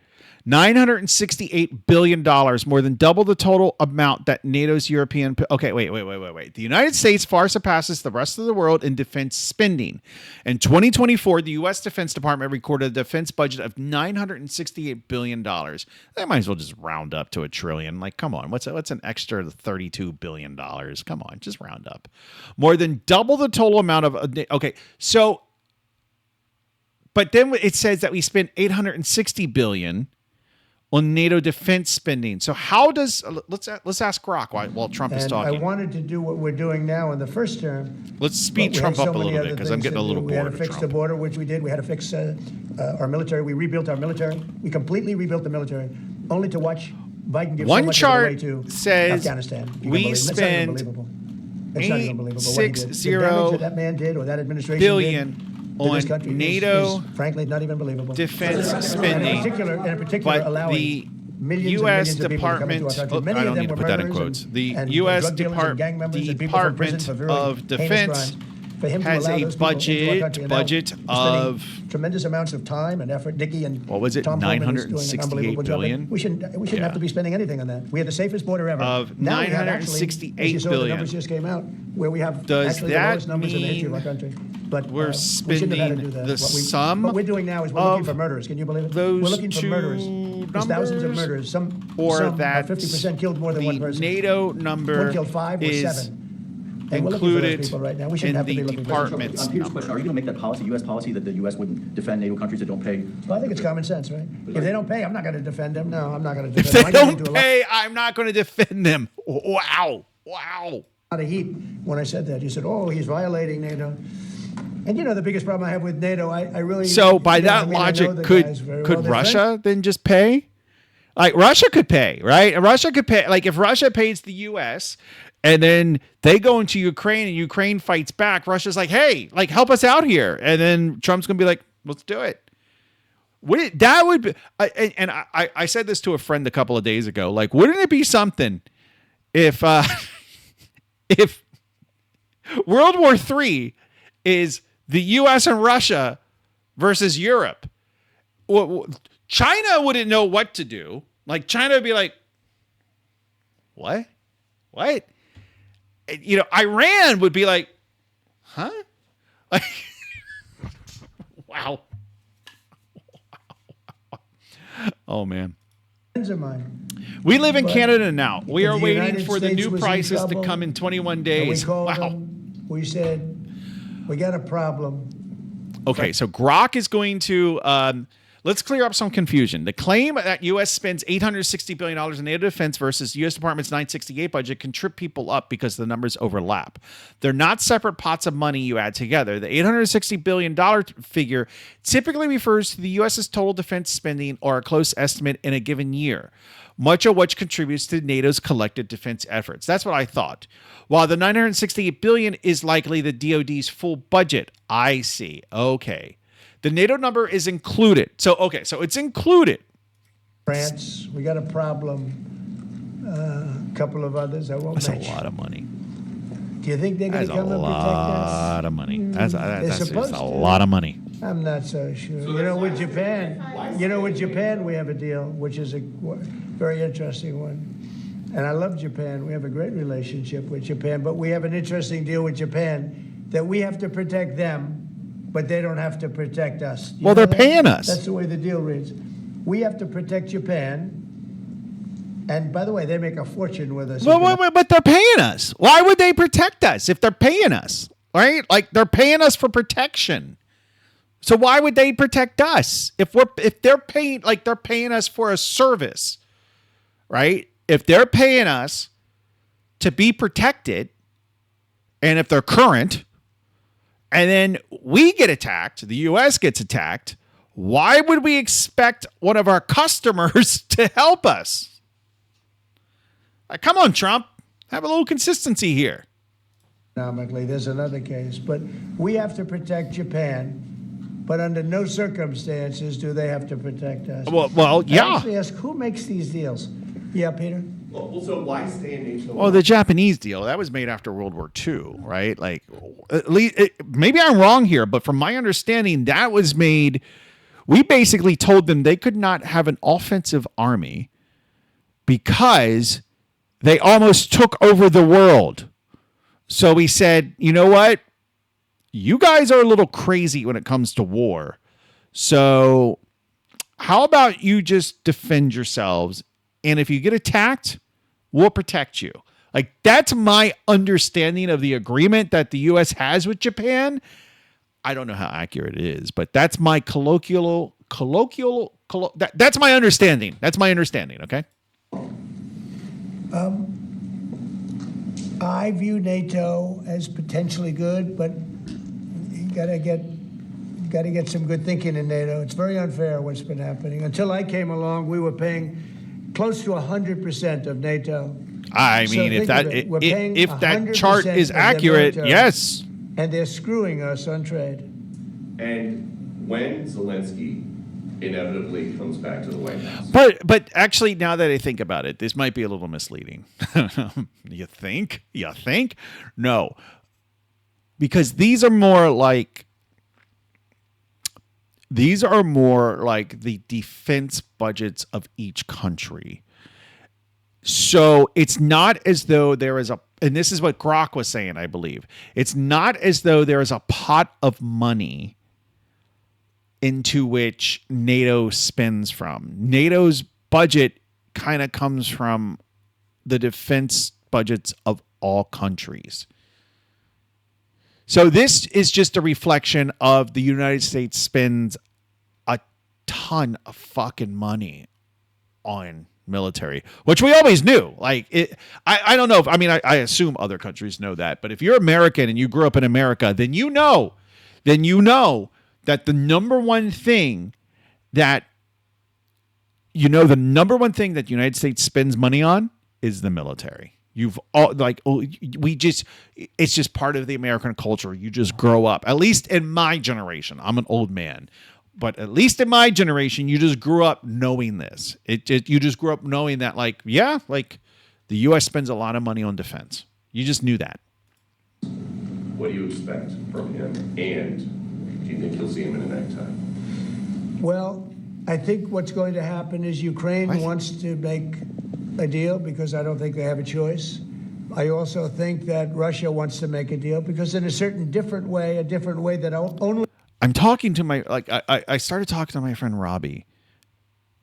$968 billion, more than double the total amount that NATO's European... Okay, wait. The United States far surpasses the rest of the world in defense spending. In 2024, the U.S. Defense Department recorded a defense budget of $968 billion. They might as well just round up to $1 trillion. Like, come on, what's an extra $32 billion? Come on, just round up. More than double the total amount of... Okay, so... But then it says that we spent $860 billion on NATO defense spending. So how does let's ask Grok while Trump is talking. I wanted to do what we're doing now in the first term. Let's speed Trump up a little bit because I'm getting a little bored. We had to of fix the Trump. border, which we did. We had to fix our military. We rebuilt our military. We completely rebuilt the military, only to watch Biden give One so much chart of it away to says Afghanistan. You we can believe it. It's spend unbelievable. It's not even believable what he did. The damage that man did or that administration billion did to on this country NATO is frankly not even believable. defense And spending, in particular but allowing the millions U.S. and millions of people to come into Department, our country. Many I of don't them need to were put that in murderers quotes. The and U.S. drug dealers and gang members and people from prison for very Department of heinous Defense crimes. For him to has allow a those people into our country, and now budget spending of tremendous amounts of time and effort. Nikki and what was it, Tom Homan is doing an unbelievable $968 job. billion? We shouldn't have to be spending anything on that. We have the safest border ever. Of now we have actually, as you $968 saw, billion. the numbers just came out where we have Does actually the that lowest numbers in the history of our mean country. But we're we shouldn't have had to do spending that. the sum What we're doing now is we're looking of for murderers. Can you believe it? those We're looking for two murderers. There's thousands of numbers? murders. Some Or that 50% killed more than one the person. NATO number One killed 5 or is 7. And we're looking for those included people right now. We in shouldn't have to the be looking for department's Here's the number. question. Are you going to make that policy, U.S. policy, that the U.S. wouldn't defend NATO countries that don't pay? Well, I think it's common sense, right? If they don't pay, I'm not going to defend them. No, I'm not going to If defend they them. I can do don't a lot- pay, I'm not going to defend them. Wow. lot of heat when I said that. You said, oh, he's violating NATO. And you know, the biggest problem I have with NATO, I really... So by you know, that I mean, I know logic, the could guys very well. could They're Russia then just pay? Like Russia could pay, right? Russia could pay. Like if Russia pays the U.S. and then they go into Ukraine and Ukraine fights back, Russia's like, hey, like help us out here. And then Trump's gonna be like, let's do it. That would be, I said this to a friend a couple of days ago. Like, wouldn't it be something if if World War III is the U.S. and Russia versus Europe? China wouldn't know what to do. Like China would be like, what? You know, Iran would be like, huh? Like, wow. Oh man. Friends of mine. We live in But Canada now. We if are the waiting United for the States new was in prices to trouble, come in 21 And days. we called Wow. them, we said, we got a problem. Okay, so Grok is going to let's clear up some confusion. The claim that U.S. spends $860 billion in NATO defense versus U.S. Department's $968 budget can trip people up because the numbers overlap. They're not separate pots of money you add together. The $860 billion figure typically refers to the U.S.'s total defense spending or a close estimate in a given year, much of which contributes to NATO's collective defense efforts. That's what I thought. While the $968 billion is likely the DoD's full budget. I see. Okay. The NATO number is included. So it's included. France, we got a problem. A couple of others I won't That's mention. a lot of money. Do you think they're going That's to a come and protect us? lot of money. That's just supposed a to. lot of money. I'm not so sure. You know, with Japan, we have a deal, which is a very interesting one. And I love Japan. We have a great relationship with Japan, but we have an interesting deal with Japan that we have to protect them, but they don't have to protect us. You Well, know they're that? paying us. That's the way the deal reads. We have to protect Japan. And by the way, they make a fortune with us. Well, but they're paying us. Why would they protect us if they're paying us? Right? Like they're paying us for protection. So why would they protect us if they're paying us for a service, right? If they're paying us to be protected, and if they're current, and then we get attacked, the U.S. gets attacked, why would we expect one of our customers to help us? Like, come on, Trump, have a little consistency here. Economically, there's another case, but we have to protect Japan. But under no circumstances do they have to protect us. Well, yeah. I actually ask, who makes these deals? Yeah, Peter? Well, so why stay in NATO? Well, the Japanese deal, that was made after World War II, right? Like, at least, maybe I'm wrong here, but from my understanding, that was made We basically told them they could not have an offensive army because they almost took over the world. So we said, you know what? You guys are a little crazy when it comes to war. So how about you just defend yourselves? And if you get attacked, we'll protect you. Like, that's my understanding of the agreement that the U.S. has with Japan. I don't know how accurate it is, but that's my that's my understanding. That's my understanding, okay? I view NATO as potentially good, but you gotta get some good thinking in NATO. It's very unfair what's been happening. Until I came along, we were paying close to 100% of NATO. I mean, if that chart is accurate, yes. And they're screwing us on trade. And when Zelensky inevitably comes back to the White House. But actually, now that I think about it, this might be a little misleading. You think? No. Because these are more like the defense budgets of each country. So it's not as though there is and this is what Grok was saying, I believe. It's not as though there is a pot of money into which NATO spends from. NATO's budget kind of comes from the defense budgets of all countries. So this is just a reflection of the United States spends a ton of fucking money on military, which we always knew. Like, I don't know if, I assume other countries know that, but if you're American and you grew up in America, then you know that the number one thing that the United States spends money on is the military. It's just part of the American culture. You just grow up, at least in my generation. I'm an old man, but at least in my generation, you just grew up knowing this. You just grew up knowing that, the U.S. spends a lot of money on defense. You just knew that. What do you expect from him? And do you think you'll see him in a necktie? Well, I think what's going to happen is Ukraine wants to make a deal because I don't think they have a choice. I also think that Russia wants to make a deal because in a different way that only... I'm talking to I started talking to my friend Robbie.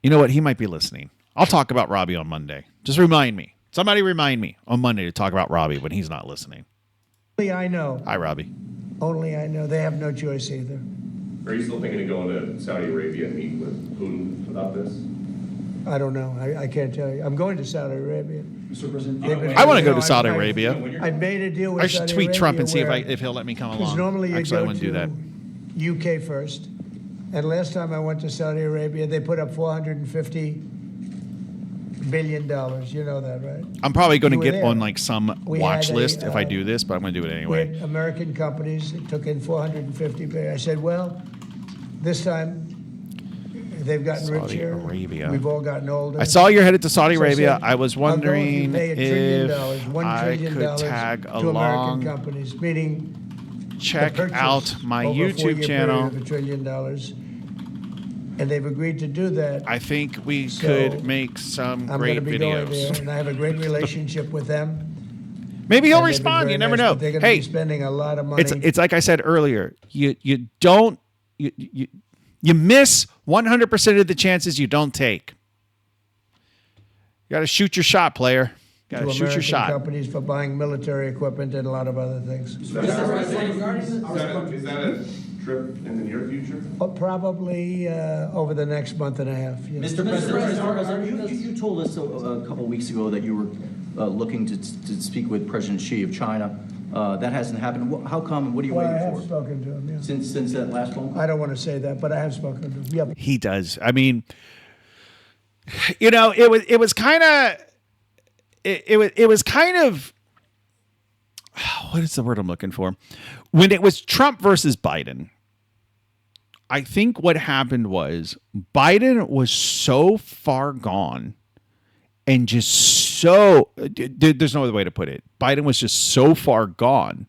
You know what? He might be listening. I'll talk about Robbie on Monday. Just remind me. Somebody remind me on Monday to talk about Robbie when he's not listening. Only I know. Hi, Robbie. Only I know. They have no choice either. Are you still thinking of going to Saudi Arabia and meeting with Putin about this? I don't know. I can't tell you. I'm going to Saudi Arabia. Mr. President, I want to go to Saudi Arabia. I made a deal with I should Saudi tweet Trump Arabia and see where- if he'll let me come Because along. normally you Actually, I go wouldn't do that. to UK first. And last time I went to Saudi Arabia, they put up $450 billion. You know that, right? I'm probably going to You were get there. on some We watch had a, list if I do this, but I'm going to do it We anyway. had American companies that took in $450 billion. I said, well, this time they've gotten Saudi richer. Arabia. We've all gotten older. I saw you're headed to Saudi So I Arabia. said, I was I'll go if you wondering pay $1 trillion, $1 I trillion could tag to American along, companies, meaning check the purchase out my over a YouTube 4-year channel. period of $1 trillion. And they've agreed to do that. I think we So, could make some I'm great going to be going there, videos. and I have a great relationship with them. Maybe he'll And they've been respond. very You never nice, know. but they're going to Hey, be spending a lot of money. it's like I said earlier. You miss 100% of the chances you don't take. You got to shoot your shot, player. Got to to shoot your American shot. companies for buying military equipment and a lot of other things. Is that a trip in the near future? But probably over the next month and a half. Yes. Mr. President, you told us a couple of weeks ago that you were looking to speak with President Xi of China. That hasn't happened. How come? What are you Well, I waiting have for? spoken to him, yeah. Since that last phone call? I don't want to say that, but I have spoken to him. Yeah. He does. I mean, it was kind of what is the word I'm looking for? When it was Trump versus Biden, I think what happened was Biden was so far gone and just so there's no other way to put it. Biden was just so far gone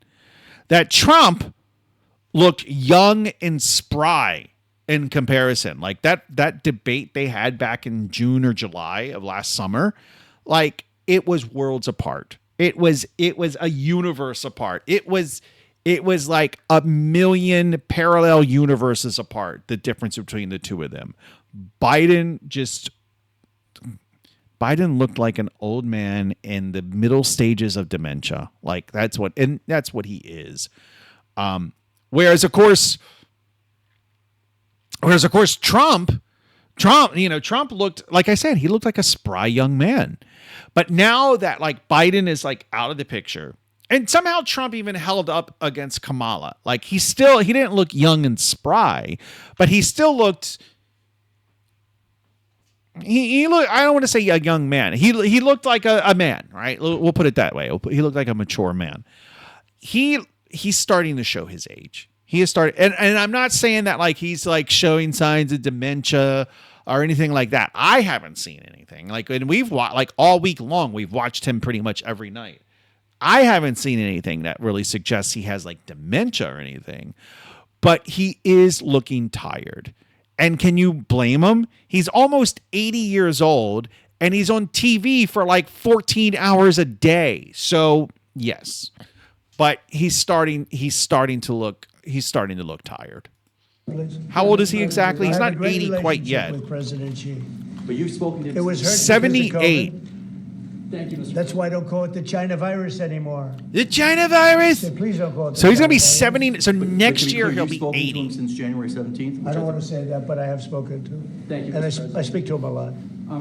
that Trump looked young and spry in comparison. Like that debate they had back in June or July of last summer, like it was worlds apart. It was a universe apart. It was like a million parallel universes apart, the difference between the two of them. Biden looked like an old man in the middle stages of dementia. Like that's what he is. Whereas of course Trump, Trump looked, like I said, he looked like a spry young man. But now that like Biden is like out of the picture, and somehow Trump even held up against Kamala. Like he didn't look young and spry, but he still looked, he looked, I don't want to say a young man. He looked like a man, right? We'll put it that way. He looked like a mature man. He's starting to show his age. He has started, and I'm not saying that like he's like showing signs of dementia or anything like that. I haven't seen anything. Like, and we've watched like all week long, we've watched him pretty much every night. I haven't seen anything that really suggests he has like dementia or anything, but he is looking tired. And can you blame him? He's almost 80 years old and he's on TV for like 14 hours a day. So yes, but he's starting to look tired. How old is he exactly? He's not 80 quite yet. With President Xi. But you've spoken to It was hurt 78. Thank you, Mr. That's why I don't call it the China virus anymore. The China virus. So please don't call it. So he's gonna be China virus. 70. So next to be year clear, he'll you've be spoken to him 80. since January 17th. I don't want to say that, but I have spoken to him. Thank you, And Mr. President. I speak to him a lot.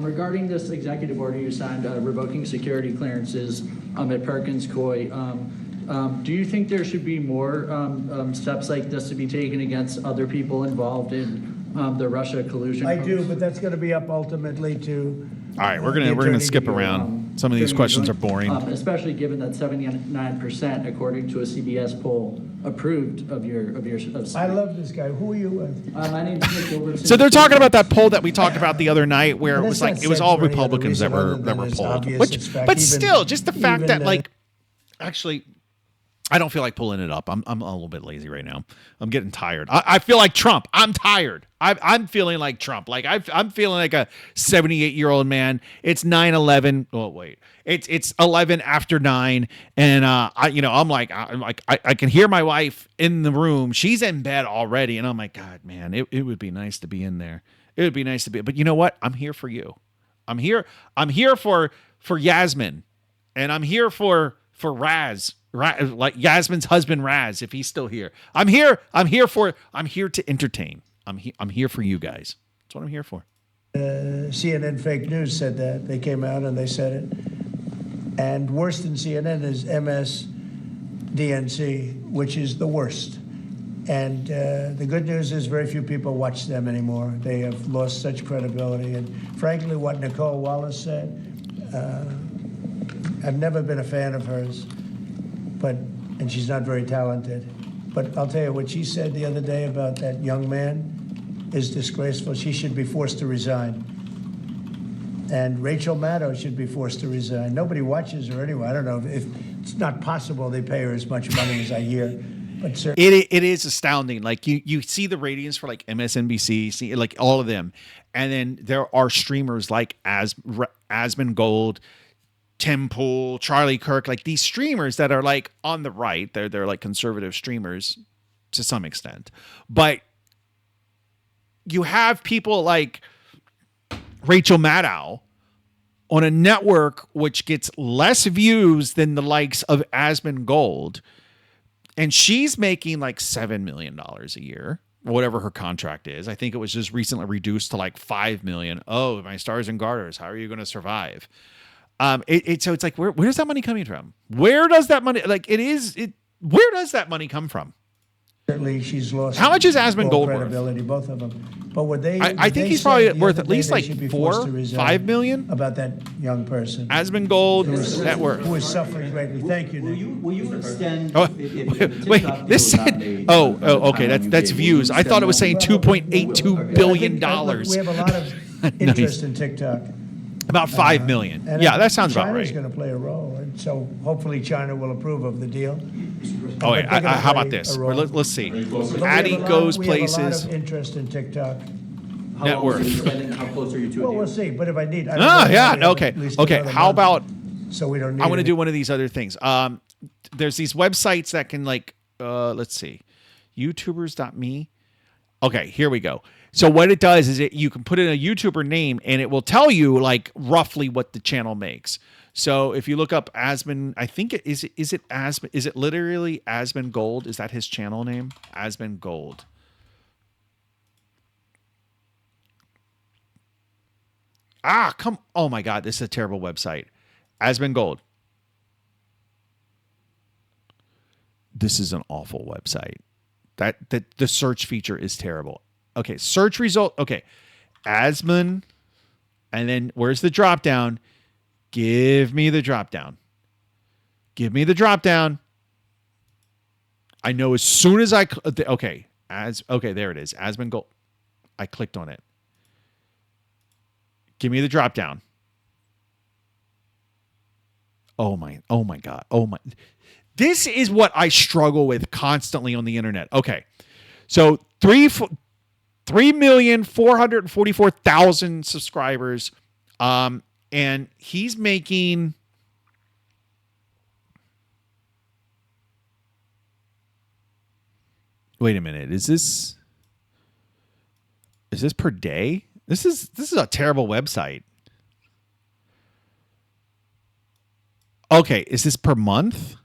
Regarding this executive order you signed revoking security clearances at Perkins Coie, do you think there should be more steps like this to be taken against other people involved in the Russia collusion? I do, but that's going to be up ultimately to. All right, we're gonna skip around. Some of these questions are boring. Especially given that 79%, according to a CBS poll, approved of your. I love this guy. Who are you with? My name's Nick Robertson. So they're talking about that poll that we talked about the other night, where it And was that's like not it was said all for any other Republicans that reason were other than it's polled. obvious. It's fact. But Even- still, just the fact even, that like, actually, I don't feel like pulling it up. I'm a little bit lazy right now. I'm getting tired. I feel like Trump. I'm tired. I'm feeling like Trump. Like I'm feeling like a 78-year-old man. It's 9/11. Oh wait, it's 11 after 9, and I'm like I can hear my wife in the room. She's in bed already, and I'm like, God, man, it would be nice to be in there. It would be nice to be. But you know what? I'm here for you. I'm here for Yasmin, and I'm here for Raz, like Yasmin's husband Raz, if he's still here. I'm here to entertain. I'm here for you guys. That's what I'm here for. CNN fake news said that. They came out and they said it. And worse than CNN is MSDNC, which is the worst. And the good news is very few people watch them anymore. They have lost such credibility. And frankly, what Nicole Wallace said, I've never been a fan of hers, and she's not very talented. But I'll tell you, what she said the other day about that young man is disgraceful. She should be forced to resign. And Rachel Maddow should be forced to resign. Nobody watches her anyway. I don't know if it's not possible they pay her as much money as I hear. But it is astounding. Like you see the ratings for like MSNBC, see like all of them, and then there are streamers like Asmongold, Tim Pool, Charlie Kirk, like these streamers that are like on the right. They're like conservative streamers to some extent, but you have people like Rachel Maddow on a network which gets less views than the likes of Asmongold. And she's making like $7 million a year, whatever her contract is. I think it was just recently reduced to like $5 million. Oh, my stars and garters. How are you going to survive? So it's like, where's that money coming from? Where does that money, where does that money come from? certainly she's lost. How much is Asmongold worth? Credibility, both of them. But what they, I think he's probably worth at least like $4-5 million about that young person. Asmongold net worth. Who is suffering greatly. Thank you, Nick. Will you extend? Oh, wait, this said, okay, that's views. I thought it was saying $2.82 billion. We have a lot of interest in TikTok. About 5 million. And Yeah, that sounds about China's right. going to play a role, and so hopefully China will approve of the deal. Oh, wait, But they're gonna how about play this? a Or role. let's see. But we Addy have a lot- Goes we have a lot Places. of interest in TikTok. How Net long worth. are you spending? How close are you to a Well, deal? we'll see, but if I need... I don't Ah, know, yeah, we have okay. at least Okay, another how month, about... So we don't need I want to it. do one of these other things. There's these websites that can like, let's see, YouTubers.me. Okay, here we go. So what it does is you can put in a YouTuber name and it will tell you like roughly what the channel makes. So if you look up Asman, I think is it Asman? Is it literally Asman Gold? Is that his channel name? Asman Gold. Oh my God, this is a terrible website. Asman Gold. This is an awful website. That the search feature is terrible. Okay, search result. Okay, Asman, and then where's the drop down? Give me the drop down. Give me the drop down. I know as soon as I okay, there it is. Asman Gold. I clicked on it. Give me the drop down. Oh my God. Oh my. This is what I struggle with constantly on the internet. Okay. So 3,444,000 subscribers. And he's making wait a minute. Is this per day? This is a terrible website. Okay, is this per month?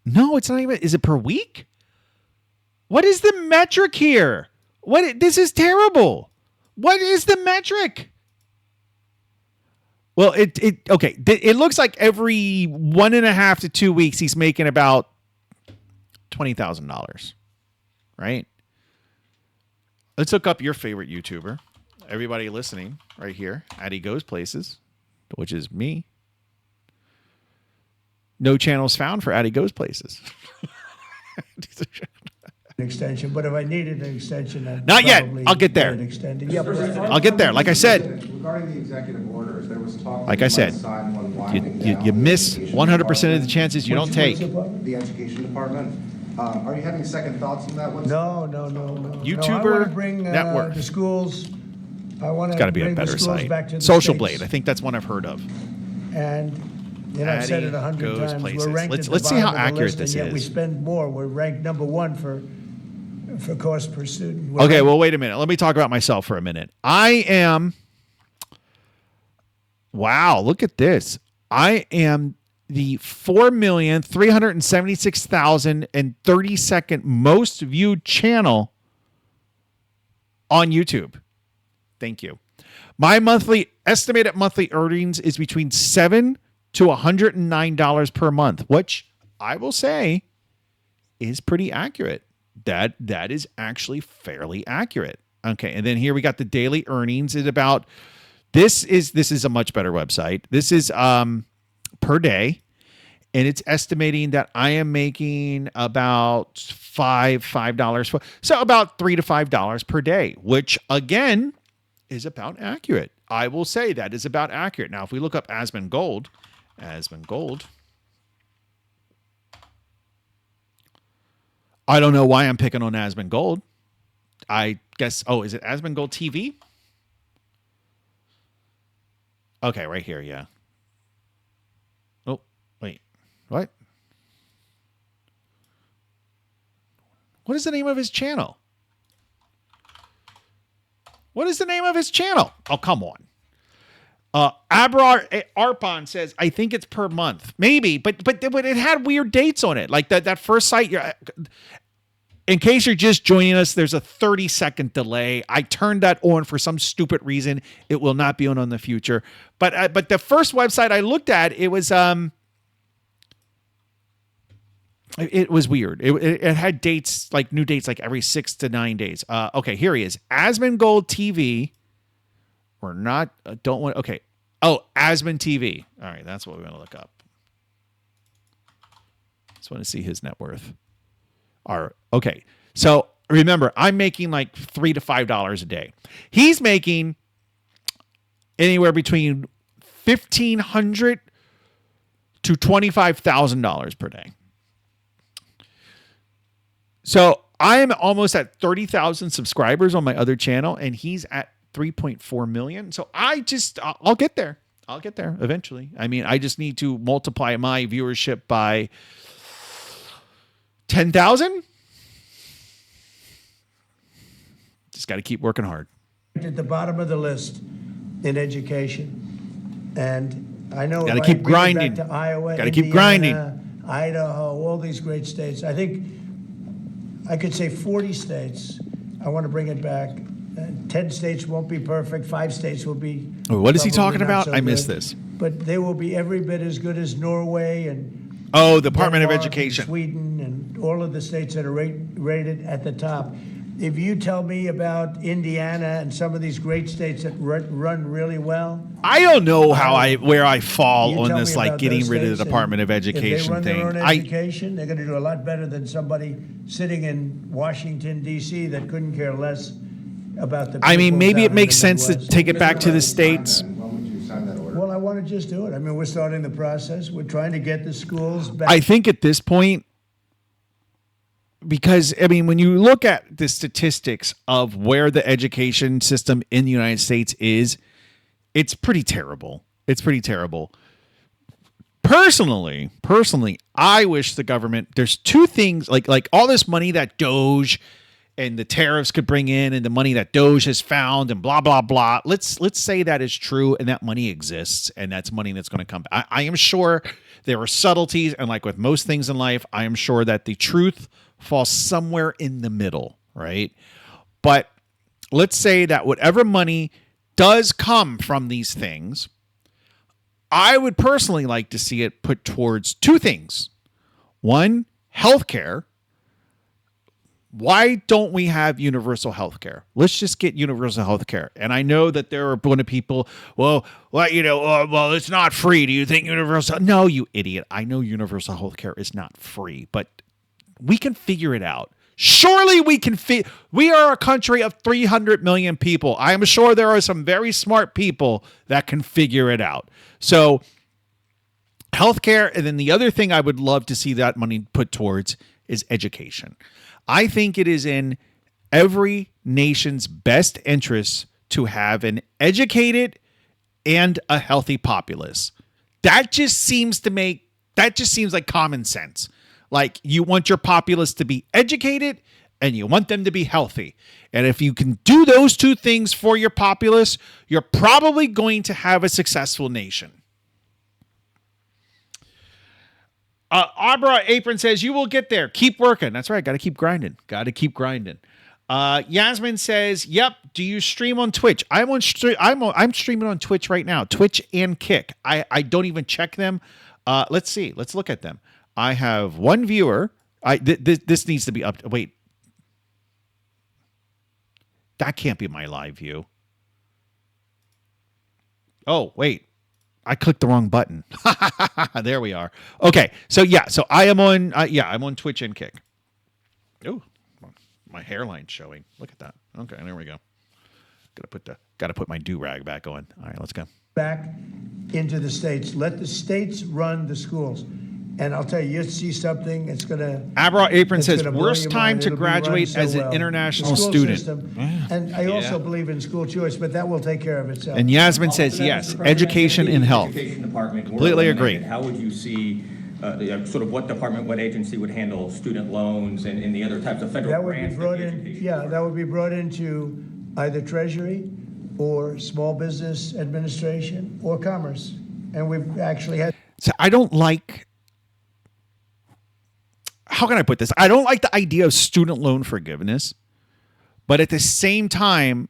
No, it's not even. Is it per week? What is the metric here? This is terrible. What is the metric? Well, it looks like every 1.5 to 2 weeks he's making about $20,000, right? Let's look up your favorite YouTuber. Everybody listening right here, Addy Goes Places, which is me. No channels found for Addy Goes Places. An extension, but if I needed an extension, I'd Not yet. probably I'll get there. get it extended. Yeah, but I'll get there. Like I said, Regarding the executive orders, there was talk. like I said, you miss 100% of the chances you don't take. The education department. Are you having second thoughts on that one? No. YouTuber I want to bring network. the schools. I want It's to got to be a bring the better schools site. back to the Social States. Blade. I think that's one I've heard of. And I've said it 100 Addy Goes times. Places. We're ranked Let's at the see how bottom of the accurate list, this and yet we is. spend more. We're ranked number one for cost per student. We're Okay, ranked- well, wait a minute. Let me talk about myself for a minute. I am. Wow, look at this. I am the 4,376,032nd most viewed channel on YouTube. Thank you. My estimated monthly earnings is between $7 to $109 per month, which I will say is pretty accurate. That is actually fairly accurate. Okay, and then here we got the daily earnings at about this is a much better website. This is per day, and it's estimating that I am making about $5, so about $3 to $5 per day, which again is about accurate. I will say that is about accurate. Now, if we look up Asman Gold, I don't know why I'm picking on Asman Gold. I guess, is it Asman Gold TV? Okay, right here, yeah. Oh, wait. What? What is the name of his channel? What is the name of his channel? Oh, come on. Abrar Arpon says, I think it's per month. Maybe, but it had weird dates on it. Like that first site, in case you're just joining us, there's a 30-second delay. I turned that on for some stupid reason. It will not be on in the future. But the first website I looked at, it was weird. It had dates, like new dates, like every 6 to 9 days. Okay, here he is. Asman Gold TV. We're not, okay. Oh, Asman TV. All right, that's what we want to look up. Just want to see his net worth. Okay, so remember, I'm making like $3 to $5 a day. He's making anywhere between $1,500 to $25,000 per day. So I am almost at 30,000 subscribers on my other channel, and he's at 3.4 million. So I'll get there. I'll get there eventually. I mean, I just need to multiply my viewership by 10,000. Just got to keep working hard. At the bottom of the list in education, and I know Gotta if keep I bring it grinding. back to Iowa, Gotta keep Indiana, Idaho, all these great states. I think I could say 40 states. I want to bring it back. 10 states won't be perfect. 5 states will be. What is he probably talking not about? so I missed good. this. But they will be every bit as good as Norway and Oh, the Department of Denmark and Education. Sweden, and all of the states that are rated at the top. If you tell me about Indiana and some of these great states that run really well, I don't know where I you fall on tell this, me like about getting those rid of the states, Department of and if Education they run thing. their own education, they're going to do a lot better than somebody sitting in Washington, D.C. that couldn't care less about the. I mean, people maybe down it in makes the sense to Midwest. take it back to the states. When would you sign that order? Well, I want to just do it. I mean, we're starting the process. We're trying to get the schools back. I think at this point, because I mean, when you look at the statistics of where the education system in the United States is, it's pretty terrible. It's pretty terrible. Personally, I wish the government, there's two things, like all this money that Doge and the tariffs could bring in, and the money that Doge has found, and blah blah blah. Let's say that is true, and that money exists, and that's money that's going to come. I am sure there are subtleties, and like with most things in life, I am sure that the truth falls somewhere in the middle, right? But let's say that whatever money does come from these things, I would personally like to see it put towards two things. One, healthcare. Why don't we have universal health care? Let's just get universal health care. And I know that there are a bunch of people, well, it's not free. Do you think universal? No, you idiot. I know universal health care is not free, but we can figure it out. Surely we can we are a country of 300 million people. I am sure there are some very smart people that can figure it out. So healthcare, and then the other thing I would love to see that money put towards is education. I think it is in every nation's best interest to have an educated and a healthy populace. That just seems like common sense. Like, you want your populace to be educated and you want them to be healthy. And if you can do those two things for your populace, you're probably going to have a successful nation. Abra Apron says, you will get there. Keep working. That's right. Got to keep grinding. Yasmin says, yep. Do you stream on Twitch? I'm streaming on Twitch right now. Twitch and Kick. I don't even check them. Let's see. Let's look at them. I have one viewer. This needs to be up. Wait. That can't be my live view. Oh, wait. I clicked the wrong button. There we are. Okay. So I am on I'm on Twitch and Kick. Oh, my hairline's showing. Look at that. Okay, there we go. Gotta put my do-rag back on. All right, let's go. Back into the states. Let the states run the schools. And I'll tell you, you'll see something. It's going to. Abra Apron it's says, gonna blow worst your time mind. to It'll be run graduate so as an well. international The school student. system. And I also believe in school choice, but that will take care of itself. And Yasmin says, yes, education and health. Education department were Completely agree. eliminated, how would you see, sort of what department, what agency would handle student loans and the other types of federal That would be grants? brought in, that would be brought into either Treasury or Small Business Administration or Commerce. And we've actually had. So I don't like. How can I put this? I don't like the idea of student loan forgiveness, but at the same time,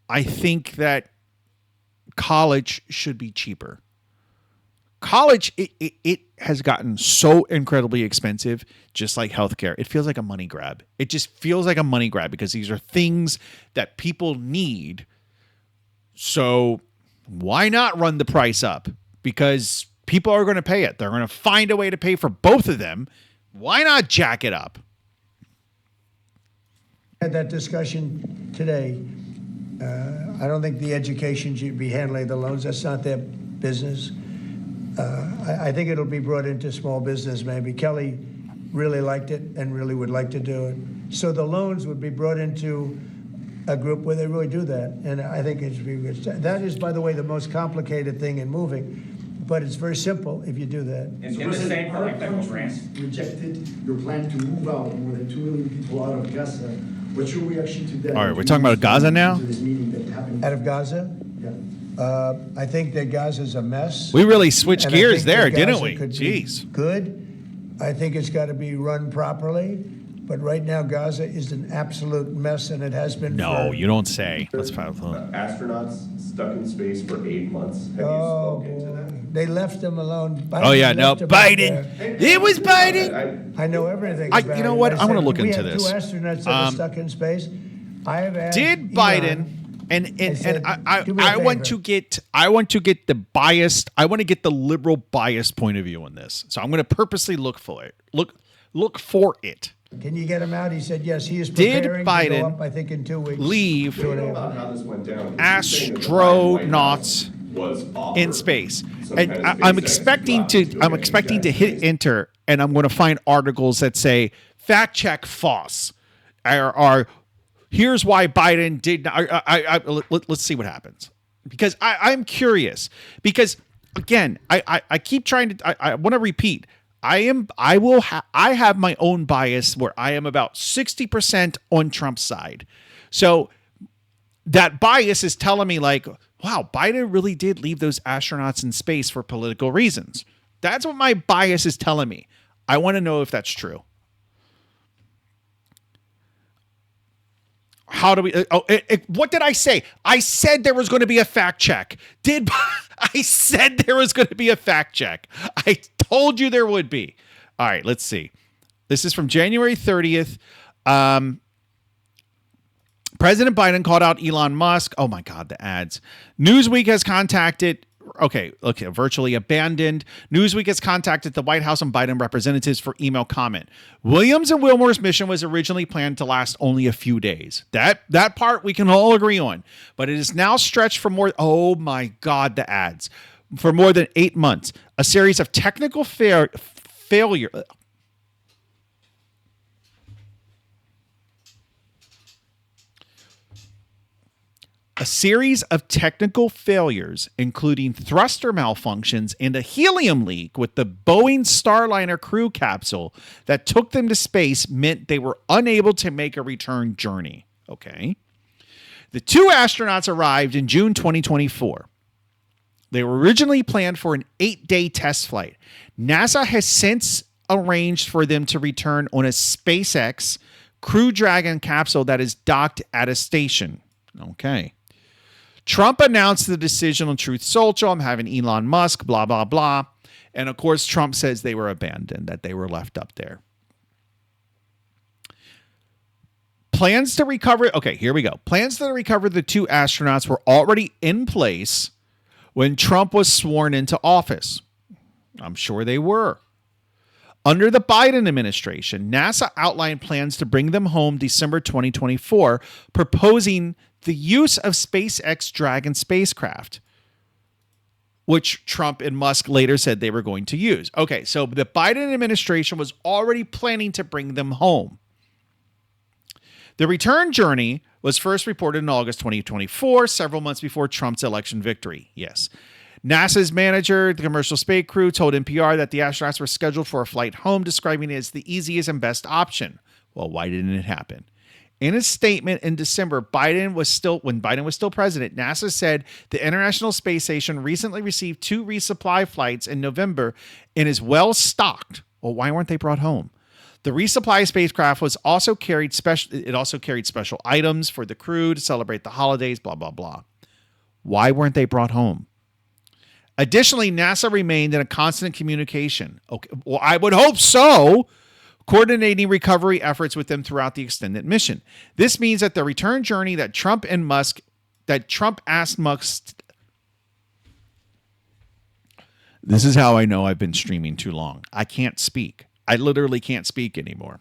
I think that college should be cheaper. College, it has gotten so incredibly expensive, just like healthcare. It feels like a money grab. It just feels like a money grab because these are things that people need. So why not run the price up? Because people are going to pay it. They're going to find a way to pay for both of them. Why not jack it up? Had that discussion today. I don't think the education should be handling the loans. That's not their business. I think it'll be brought into small business maybe. Kelly really liked it and really would like to do it. So the loans would be brought into a group where they really do that. And I think that is, by the way, the most complicated thing in moving. But it's very simple if you do that. In the same hypothetical grant. Rejected your plan to move out more than 2 million people out of Gaza. What's your reaction to that? All right, we're talking about Gaza now? To this meeting that happened. Out of Gaza? Yeah. I think that Gaza's a mess. We really switched And I gears think there, that didn't Gaza we? could be Jeez. Good. I think it's got to be run properly. But right now, Gaza is an absolute mess, and it has been No, for... you don't say. Let's Astronauts stuck in space for 8 months. Have Oh, you spoken to them? they left them alone. Oh, yeah, Biden no, left them out Biden. there. It was Biden. I know everything I- about you know it. what? I I wanna said, look we into have this. 2 astronauts that are stuck in space. I have asked Did Elon, Biden and said, I do me a want favor. to get the biased, I want to get the liberal biased point of view on this. So I'm going to purposely look for it. Look for it. Can you get him out? He said yes. He is Did preparing to Biden go up, I think, in 2 weeks. leave We don't know about how this went down. You're saying that the Biden White House astronauts was offered in space? some And kind of I'm SpaceX expecting drop into I'm a expecting to manufacturing hit station. enter, and I'm going to find articles that say fact check false, or here's why Biden did not. Let's see what happens, because I'm curious. Because again, I keep trying to. I want to repeat. I have my own bias where I am about 60% on Trump's side. So that bias is telling me like, wow, Biden really did leave those astronauts in space for political reasons. That's what my bias is telling me. I want to know if that's true. How do we? What did I say? I said there was going to be a fact check. I said there was going to be a fact check? I told you there would be. All right, let's see. This is from January 30th. President Biden called out Elon Musk. Oh my God, the ads. Newsweek has contacted. Okay, virtually abandoned. Newsweek has contacted the White House and Biden representatives for email comment. Williams and Wilmore's mission was originally planned to last only a few days. That part we can all agree on. But it is now stretched for more. Oh my God, the ads. For more than 8 months. A series of technical failure. A series of technical failures, including thruster malfunctions and a helium leak with the Boeing Starliner crew capsule that took them to space, meant they were unable to make a return journey. Okay. The 2 astronauts arrived in June 2024. They were originally planned for an 8-day test flight. NASA has since arranged for them to return on a SpaceX Crew Dragon capsule that is docked at a station. Okay. Trump announced the decision on Truth Social. I'm having Elon Musk, blah, blah, blah. And of course, Trump says they were abandoned, that they were left up there. Plans to recover. Okay, here we go. Plans to recover the 2 astronauts were already in place when Trump was sworn into office. I'm sure they were. Under the Biden administration, NASA outlined plans to bring them home December 2024, proposing the use of SpaceX Dragon spacecraft, which Trump and Musk later said they were going to use. Okay, so the Biden administration was already planning to bring them home. The return journey was first reported in August 2024, several months before Trump's election victory. Yes. NASA's manager, the commercial space crew, told NPR that the astronauts were scheduled for a flight home, describing it as the easiest and best option. Well, why didn't it happen? In a statement in December, when Biden was still president, NASA said the International Space Station recently received 2 resupply flights in November and is well stocked. Well, why weren't they brought home? The resupply spacecraft also carried special items for the crew to celebrate the holidays, blah, blah, blah. Why weren't they brought home? Additionally, NASA remained in a constant communication. Okay, well, I would hope so. Coordinating recovery efforts with them throughout the extended mission. This means that the return journey that Trump asked Musk. This is how I know I've been streaming too long. I can't speak. I literally can't speak anymore.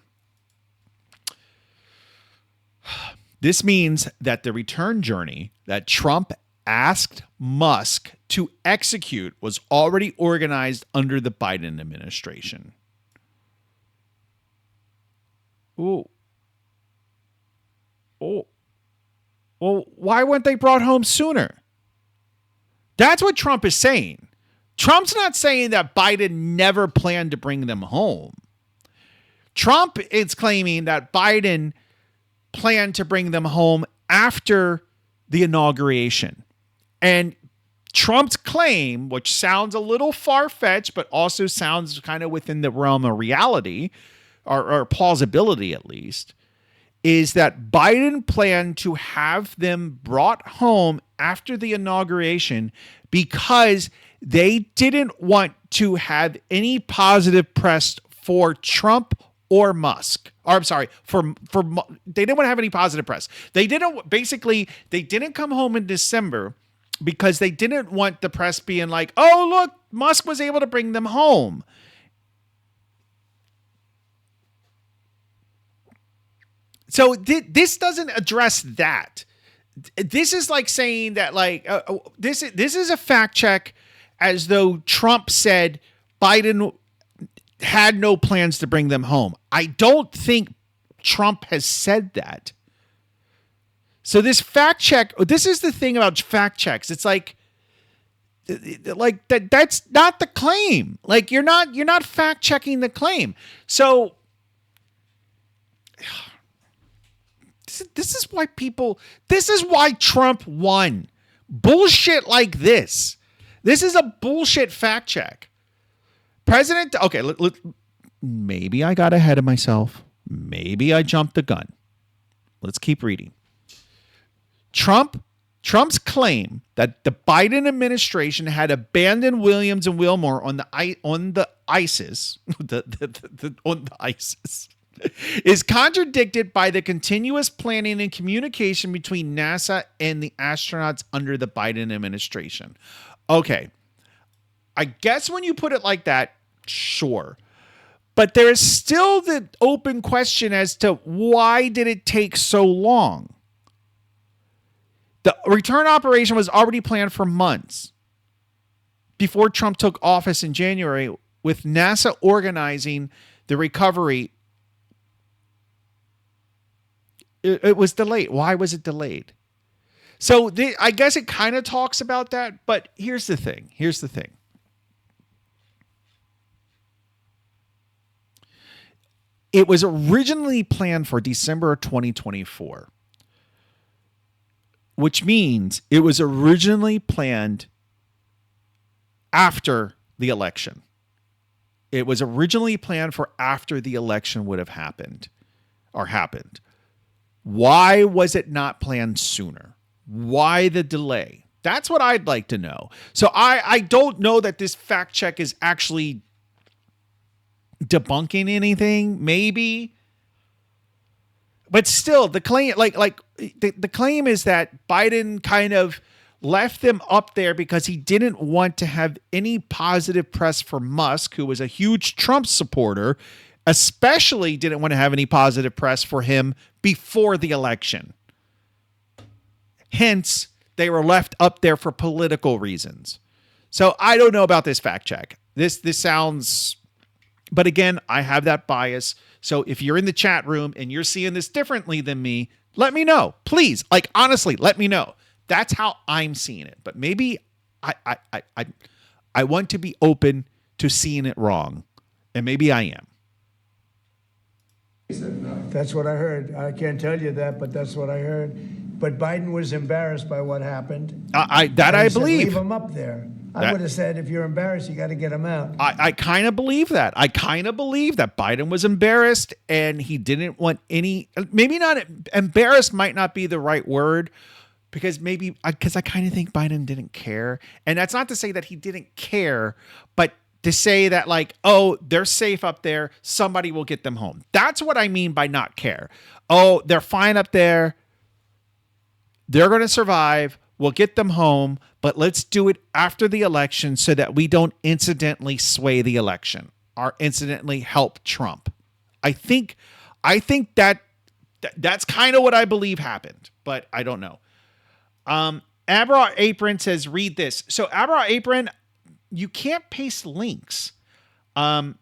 This means that the return journey that Trump asked Musk to execute was already organized under the Biden administration. Ooh. Oh. Well, why weren't they brought home sooner? That's what Trump is saying. Trump's not saying that Biden never planned to bring them home. Trump is claiming that Biden planned to bring them home after the inauguration. And Trump's claim, which sounds a little far-fetched, but also sounds kind of within the realm of reality, or plausibility at least, is that Biden planned to have them brought home after the inauguration because they didn't want to have any positive press for Trump or Musk. Or I'm sorry, they didn't want to have any positive press. They didn't come home in December because they didn't want the press being like, "Oh, look, Musk was able to bring them home." So this doesn't address that. This is like saying that this is a fact check as though Trump said Biden had no plans to bring them home. I don't think Trump has said that. So this fact check, this is the thing about fact checks. It's like that's not the claim. Like you're not fact checking the claim. So this is why Trump won. Bullshit like this. This is a bullshit fact check. Maybe I got ahead of myself. Maybe I jumped the gun. Let's keep reading. Trump's claim that the Biden administration had abandoned Williams and Wilmore on the ISIS, on the ISIS, is contradicted by the continuous planning and communication between NASA and the astronauts under the Biden administration. Okay. I guess when you put it like that, sure. But there is still the open question as to why did it take so long? The return operation was already planned for months before Trump took office in January, with NASA organizing the recovery. It was delayed. Why was it delayed? So I guess it kind of talks about that, but here's the thing. It was originally planned for December of 2024, which means it was originally planned after the election. It was originally planned for after the election would have happened or happened. Why was it not planned sooner? Why the delay? That's what I'd like to know. So I don't know that this fact check is actually debunking anything, maybe. But still, the claim, the claim is that Biden kind of left them up there because he didn't want to have any positive press for Musk, who was a huge Trump supporter, especially didn't want to have any positive press for him before the election. Hence, they were left up there for political reasons. So I don't know about this fact check. This sounds, but again, I have that bias. So if you're in the chat room and you're seeing this differently than me, let me know. Please, honestly, let me know. That's how I'm seeing it. But maybe I want to be open to seeing it wrong. And maybe I am. That's what I heard. I can't tell you that, but that's what I heard. But Biden was embarrassed by what happened. I said, believe. Leave him up there. I would have said, if you're embarrassed, you got to get him out. I kind of believe that. I kind of believe that Biden was embarrassed and he didn't want any, maybe not, embarrassed might not be the right word, because I kind of think Biden didn't care. And that's not to say that he didn't care, but to say that they're safe up there, somebody will get them home. That's what I mean by not care. Oh, they're fine up there. They're going to survive. We'll get them home, but let's do it after the election so that we don't incidentally sway the election or incidentally help Trump. I think that's kind of what I believe happened, but I don't know. Abra Apron says, read this. So Abra Apron, you can't paste links. And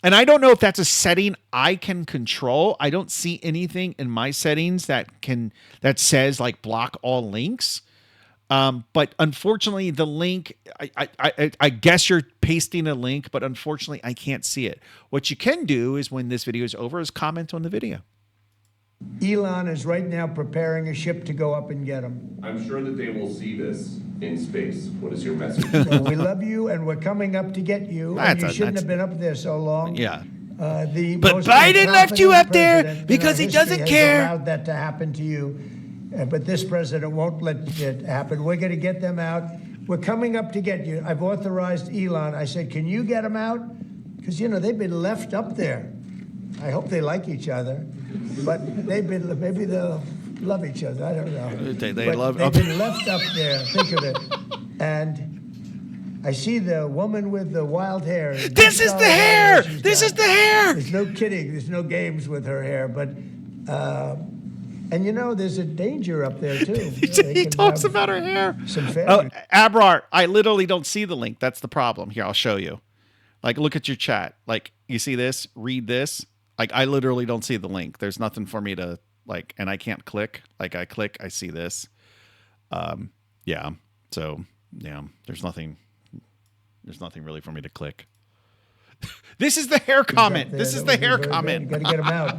I don't know if that's a setting I can control. I don't see anything in my settings that says like block all links. But unfortunately, the link, I guess you're pasting a link, but unfortunately, I can't see it. What you can do is when this video is over is comment on the video. Elon is right now preparing a ship to go up and get him. I'm sure that they will see this in space. What is your message? Well, we love you, and we're coming up to get you. And you shouldn't have been up there so long. Yeah. But Biden left you up there because he doesn't care. Allowed that to happen to you, but this president won't let it happen. We're going to get them out. We're coming up to get you. I've authorized Elon. I said, can you get them out? Because they've been left up there. I hope they like each other, but maybe they'll love each other. I don't know. They've been left up there. Think of it. And I see the woman with the wild hair. This is the hair. This is the hair. There's no kidding. There's no games with her hair. But, and there's a danger up there, too. He talks about her hair. Some family. Abrar, I literally don't see the link. That's the problem. Here, I'll show you. Like, look at your chat. Like, you see this? Read this. Like, I literally don't see the link. There's nothing for me to, like, and I can't click. Like, I click, I see this. Yeah. So, yeah, there's nothing really for me to click. This is the hair comment. This is the hair comment. You got to get them out.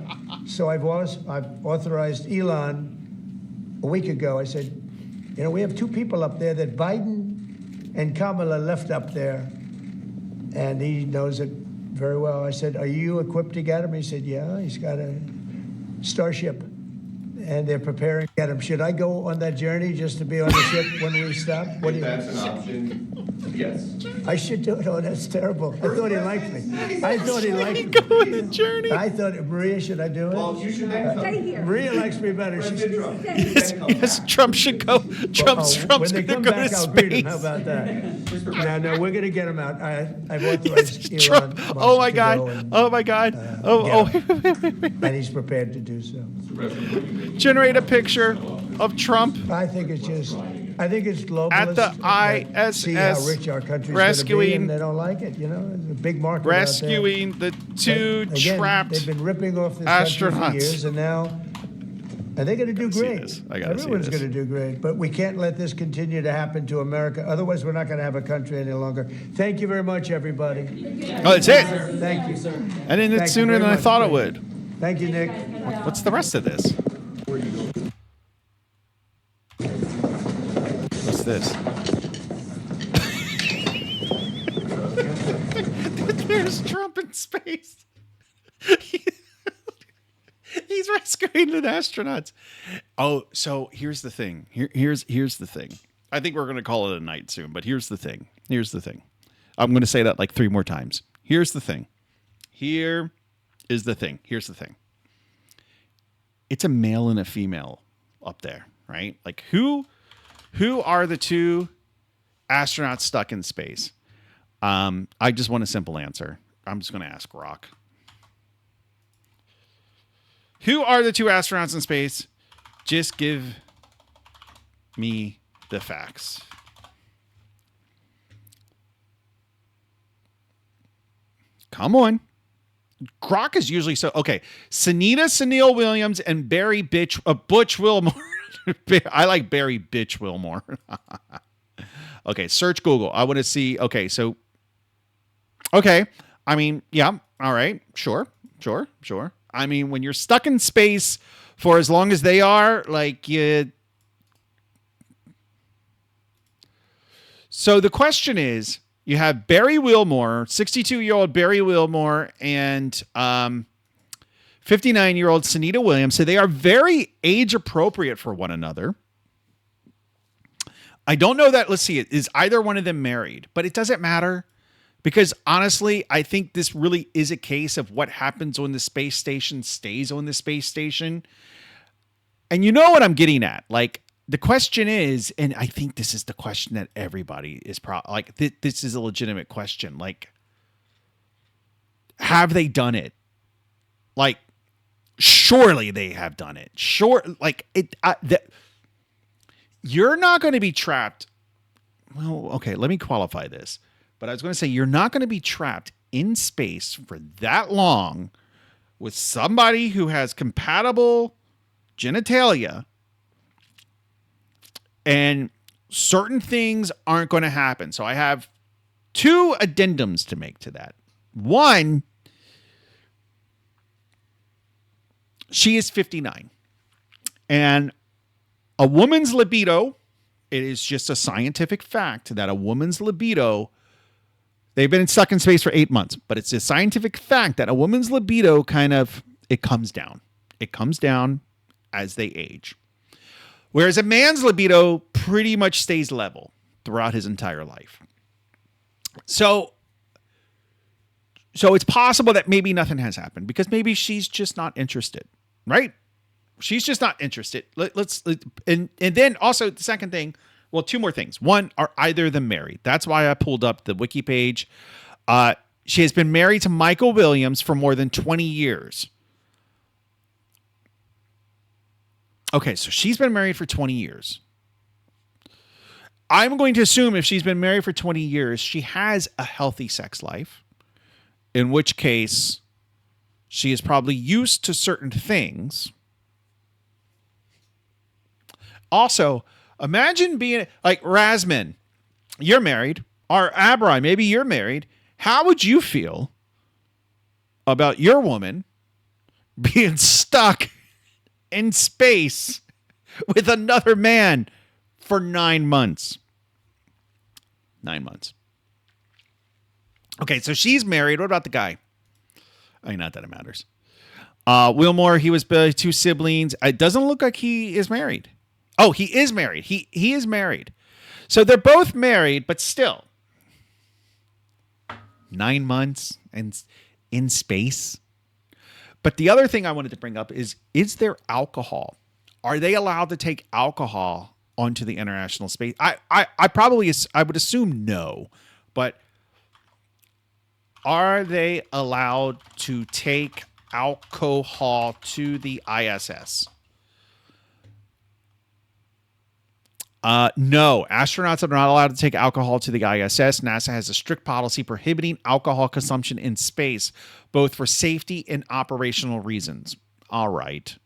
So I've authorized Elon a week ago. I said, we have two people up there that Biden and Kamala left up there, and he knows it very well. I said, are you equipped to get him? He said, yeah, he's got a Starship, and they're preparing to get him. Should I go on that journey just to be on the ship when we stop? What do you? That's an option, yes. I should do it. Oh, that's terrible. I thought he liked me. I thought he liked me. Go on the journey. I thought, Maria, should I do it? Well, you should stay here. Maria likes me better. Yes, Trump should go. Trump's when going they to come go back, to I'll greet him. space. How about that? No, we're going to get him out. I've authorized Elon Trump. Musk Oh my to God. go and, Oh my God. and he's prepared to do so. Generate a picture of Trump I think it's globalist. at the See how rich our ISS country's going to be, rescuing and they don't like it. There's a big market rescuing the two out there. Again, trapped they've been ripping off this country for astronauts. years, and now they're going to do see great. this. I gotta see Everyone's this. going to do great, but we can't let this continue to happen to America. Otherwise, we're not going to have a country any longer. Thank you very much, everybody. Oh, that's it. Thank you. And then Thank it's you sooner very than I much. thought it would. Thank you, Nick. What's the rest of this? What's this? There's Trump in space. He's rescuing the astronauts. Oh, so here's the thing. Here's the thing. I think we're going to call it a night soon, but here's the thing. Here's the thing. I'm going to say that like 3 more times. Here's the thing. Here is the thing. Here's the thing. It's a male and a female up there, right? Like who are the two astronauts stuck in space? I just want a simple answer. I'm just going to ask Rock. Who are the two astronauts in space? Just give me the facts. Come on. Croc is usually so okay. Sunil Williams and Butch Wilmore. I like Barry Bitch Wilmore. Okay, search Google. I want to see. Okay, so okay. I mean, yeah. All right. Sure. I mean, when you're stuck in space for as long as they are, like you. So the question is, you have Barry Wilmore, 62-year-old Barry Wilmore, and 59-year-old Sunita Williams. So they are very age appropriate for one another. I don't know that. Let's see. Is either one of them married? But it doesn't matter. Because honestly, I think this really is a case of what happens on the space station stays on the space station. And you know what I'm getting at. Like, the question is, and I think this is the question that everybody is this is a legitimate question. Like, have they done it? Like, surely they have done it. Sure. Like, you're not going to be trapped. Well, okay, let me qualify this. But I was going to say, you're not going to be trapped in space for that long with somebody who has compatible genitalia, and certain things aren't going to happen. So I have two addendums to make to that. One, she is 59. And a woman's libido, it is just a scientific fact that a woman's libido, they've been stuck in space for 8 months, but it's a scientific fact that a woman's libido it comes down. It comes down as they age. Whereas a man's libido pretty much stays level throughout his entire life. So it's possible that maybe nothing has happened because maybe she's just not interested, right? She's just not interested. And then also the second thing, well, two more things. One, are either of them married? That's why I pulled up the wiki page. She has been married to Michael Williams for more than 20 years. Okay, so she's been married for 20 years. I'm going to assume if she's been married for 20 years, she has a healthy sex life, in which case she is probably used to certain things. Also, imagine being like Razman, you're married, or Abrai, maybe you're married. How would you feel about your woman being stuck in space with another man for 9 months? 9 months. Okay, so she's married. What about the guy? I mean, not that it matters. Wilmore, he was two siblings. It doesn't look like he is married. Oh, he is married. He is married. So they're both married, but still 9 months and in space. But the other thing I wanted to bring up is there alcohol? Are they allowed to take alcohol onto the international space? I would assume no, but are they allowed to take alcohol to the ISS? No, astronauts are not allowed to take alcohol to the ISS. NASA has a strict policy prohibiting alcohol consumption in space, both for safety and operational reasons. All right.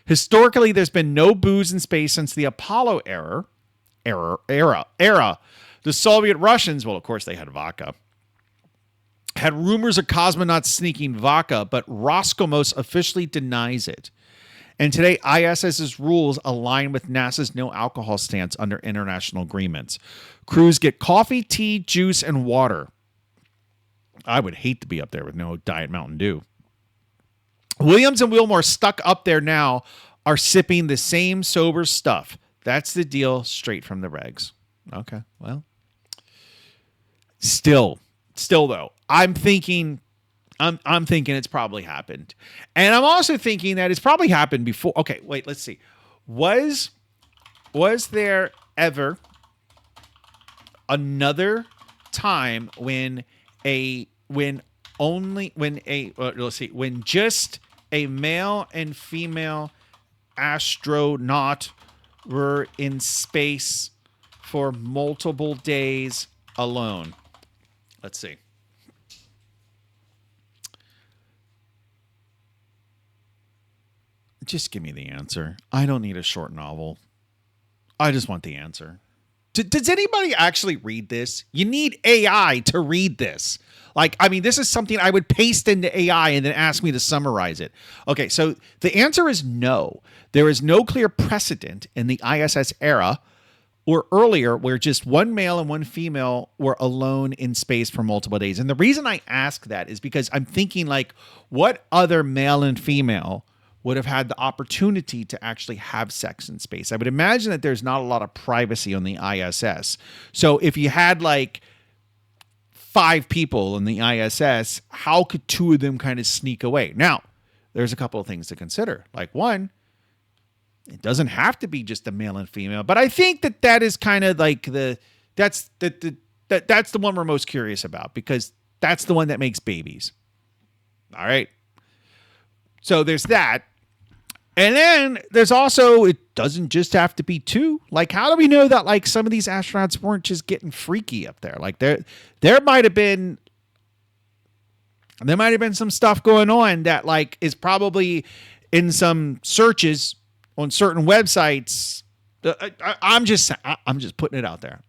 Historically, there's been no booze in space since the Apollo era. The Soviet Russians, well, of course, they had vodka, had rumors of cosmonauts sneaking vodka, but Roscosmos officially denies it. And today, ISS's rules align with NASA's no alcohol stance under international agreements. Crews get coffee, tea, juice, and water. I would hate to be up there with no Diet Mountain Dew. Williams and Wilmore, stuck up there now, are sipping the same sober stuff. That's the deal, straight from the regs. Okay, well. Still though, I'm thinking it's probably happened. And I'm also thinking that it's probably happened before. Okay, wait, let's see. Was there ever another time when just a male and female astronaut were in space for multiple days alone? Let's see. Just give me the answer. I don't need a short novel. I just want the answer. Does anybody actually read this? You need AI to read this. Like, I mean, this is something I would paste into AI and then ask me to summarize it. Okay, so the answer is no. There is no clear precedent in the ISS era or earlier where just one male and one female were alone in space for multiple days. And the reason I ask that is because I'm thinking, like, what other male and female would have had the opportunity to actually have sex in space? I would imagine that there's not a lot of privacy on the ISS. So if you had like 5 people in the ISS, how could 2 of them kind of sneak away? Now, there's a couple of things to consider. Like, one, it doesn't have to be just a male and female, but I think that is kind of like that's the one we're most curious about, because that's the one that makes babies. All right. So there's that. And then there's also, it doesn't just have to be 2. Like, how do we know that like some of these astronauts weren't just getting freaky up there? Like there might have been some stuff going on that like is probably in some searches on certain websites. I'm just putting it out there.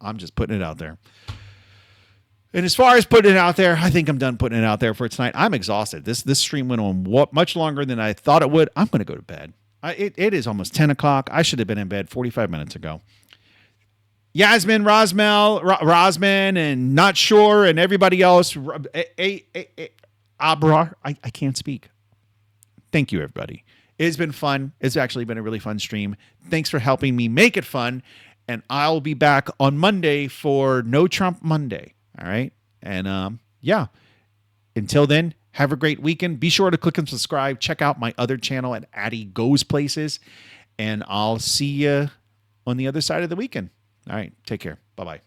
And as far as putting it out there, I think I'm done putting it out there for tonight. I'm exhausted. This stream went on much longer than I thought it would. I'm going to go to bed. It is almost 10 o'clock. I should have been in bed 45 minutes ago. Yasmin, Rosman, and Not Sure, and everybody else. Abrar. I can't speak. Thank you, everybody. It's been fun. It's actually been a really fun stream. Thanks for helping me make it fun. And I'll be back on Monday for No Trump Monday. All right. And yeah, until then, have a great weekend. Be sure to click and subscribe. Check out my other channel at Addy Goes Places. And I'll see you on the other side of the weekend. All right. Take care. Bye-bye.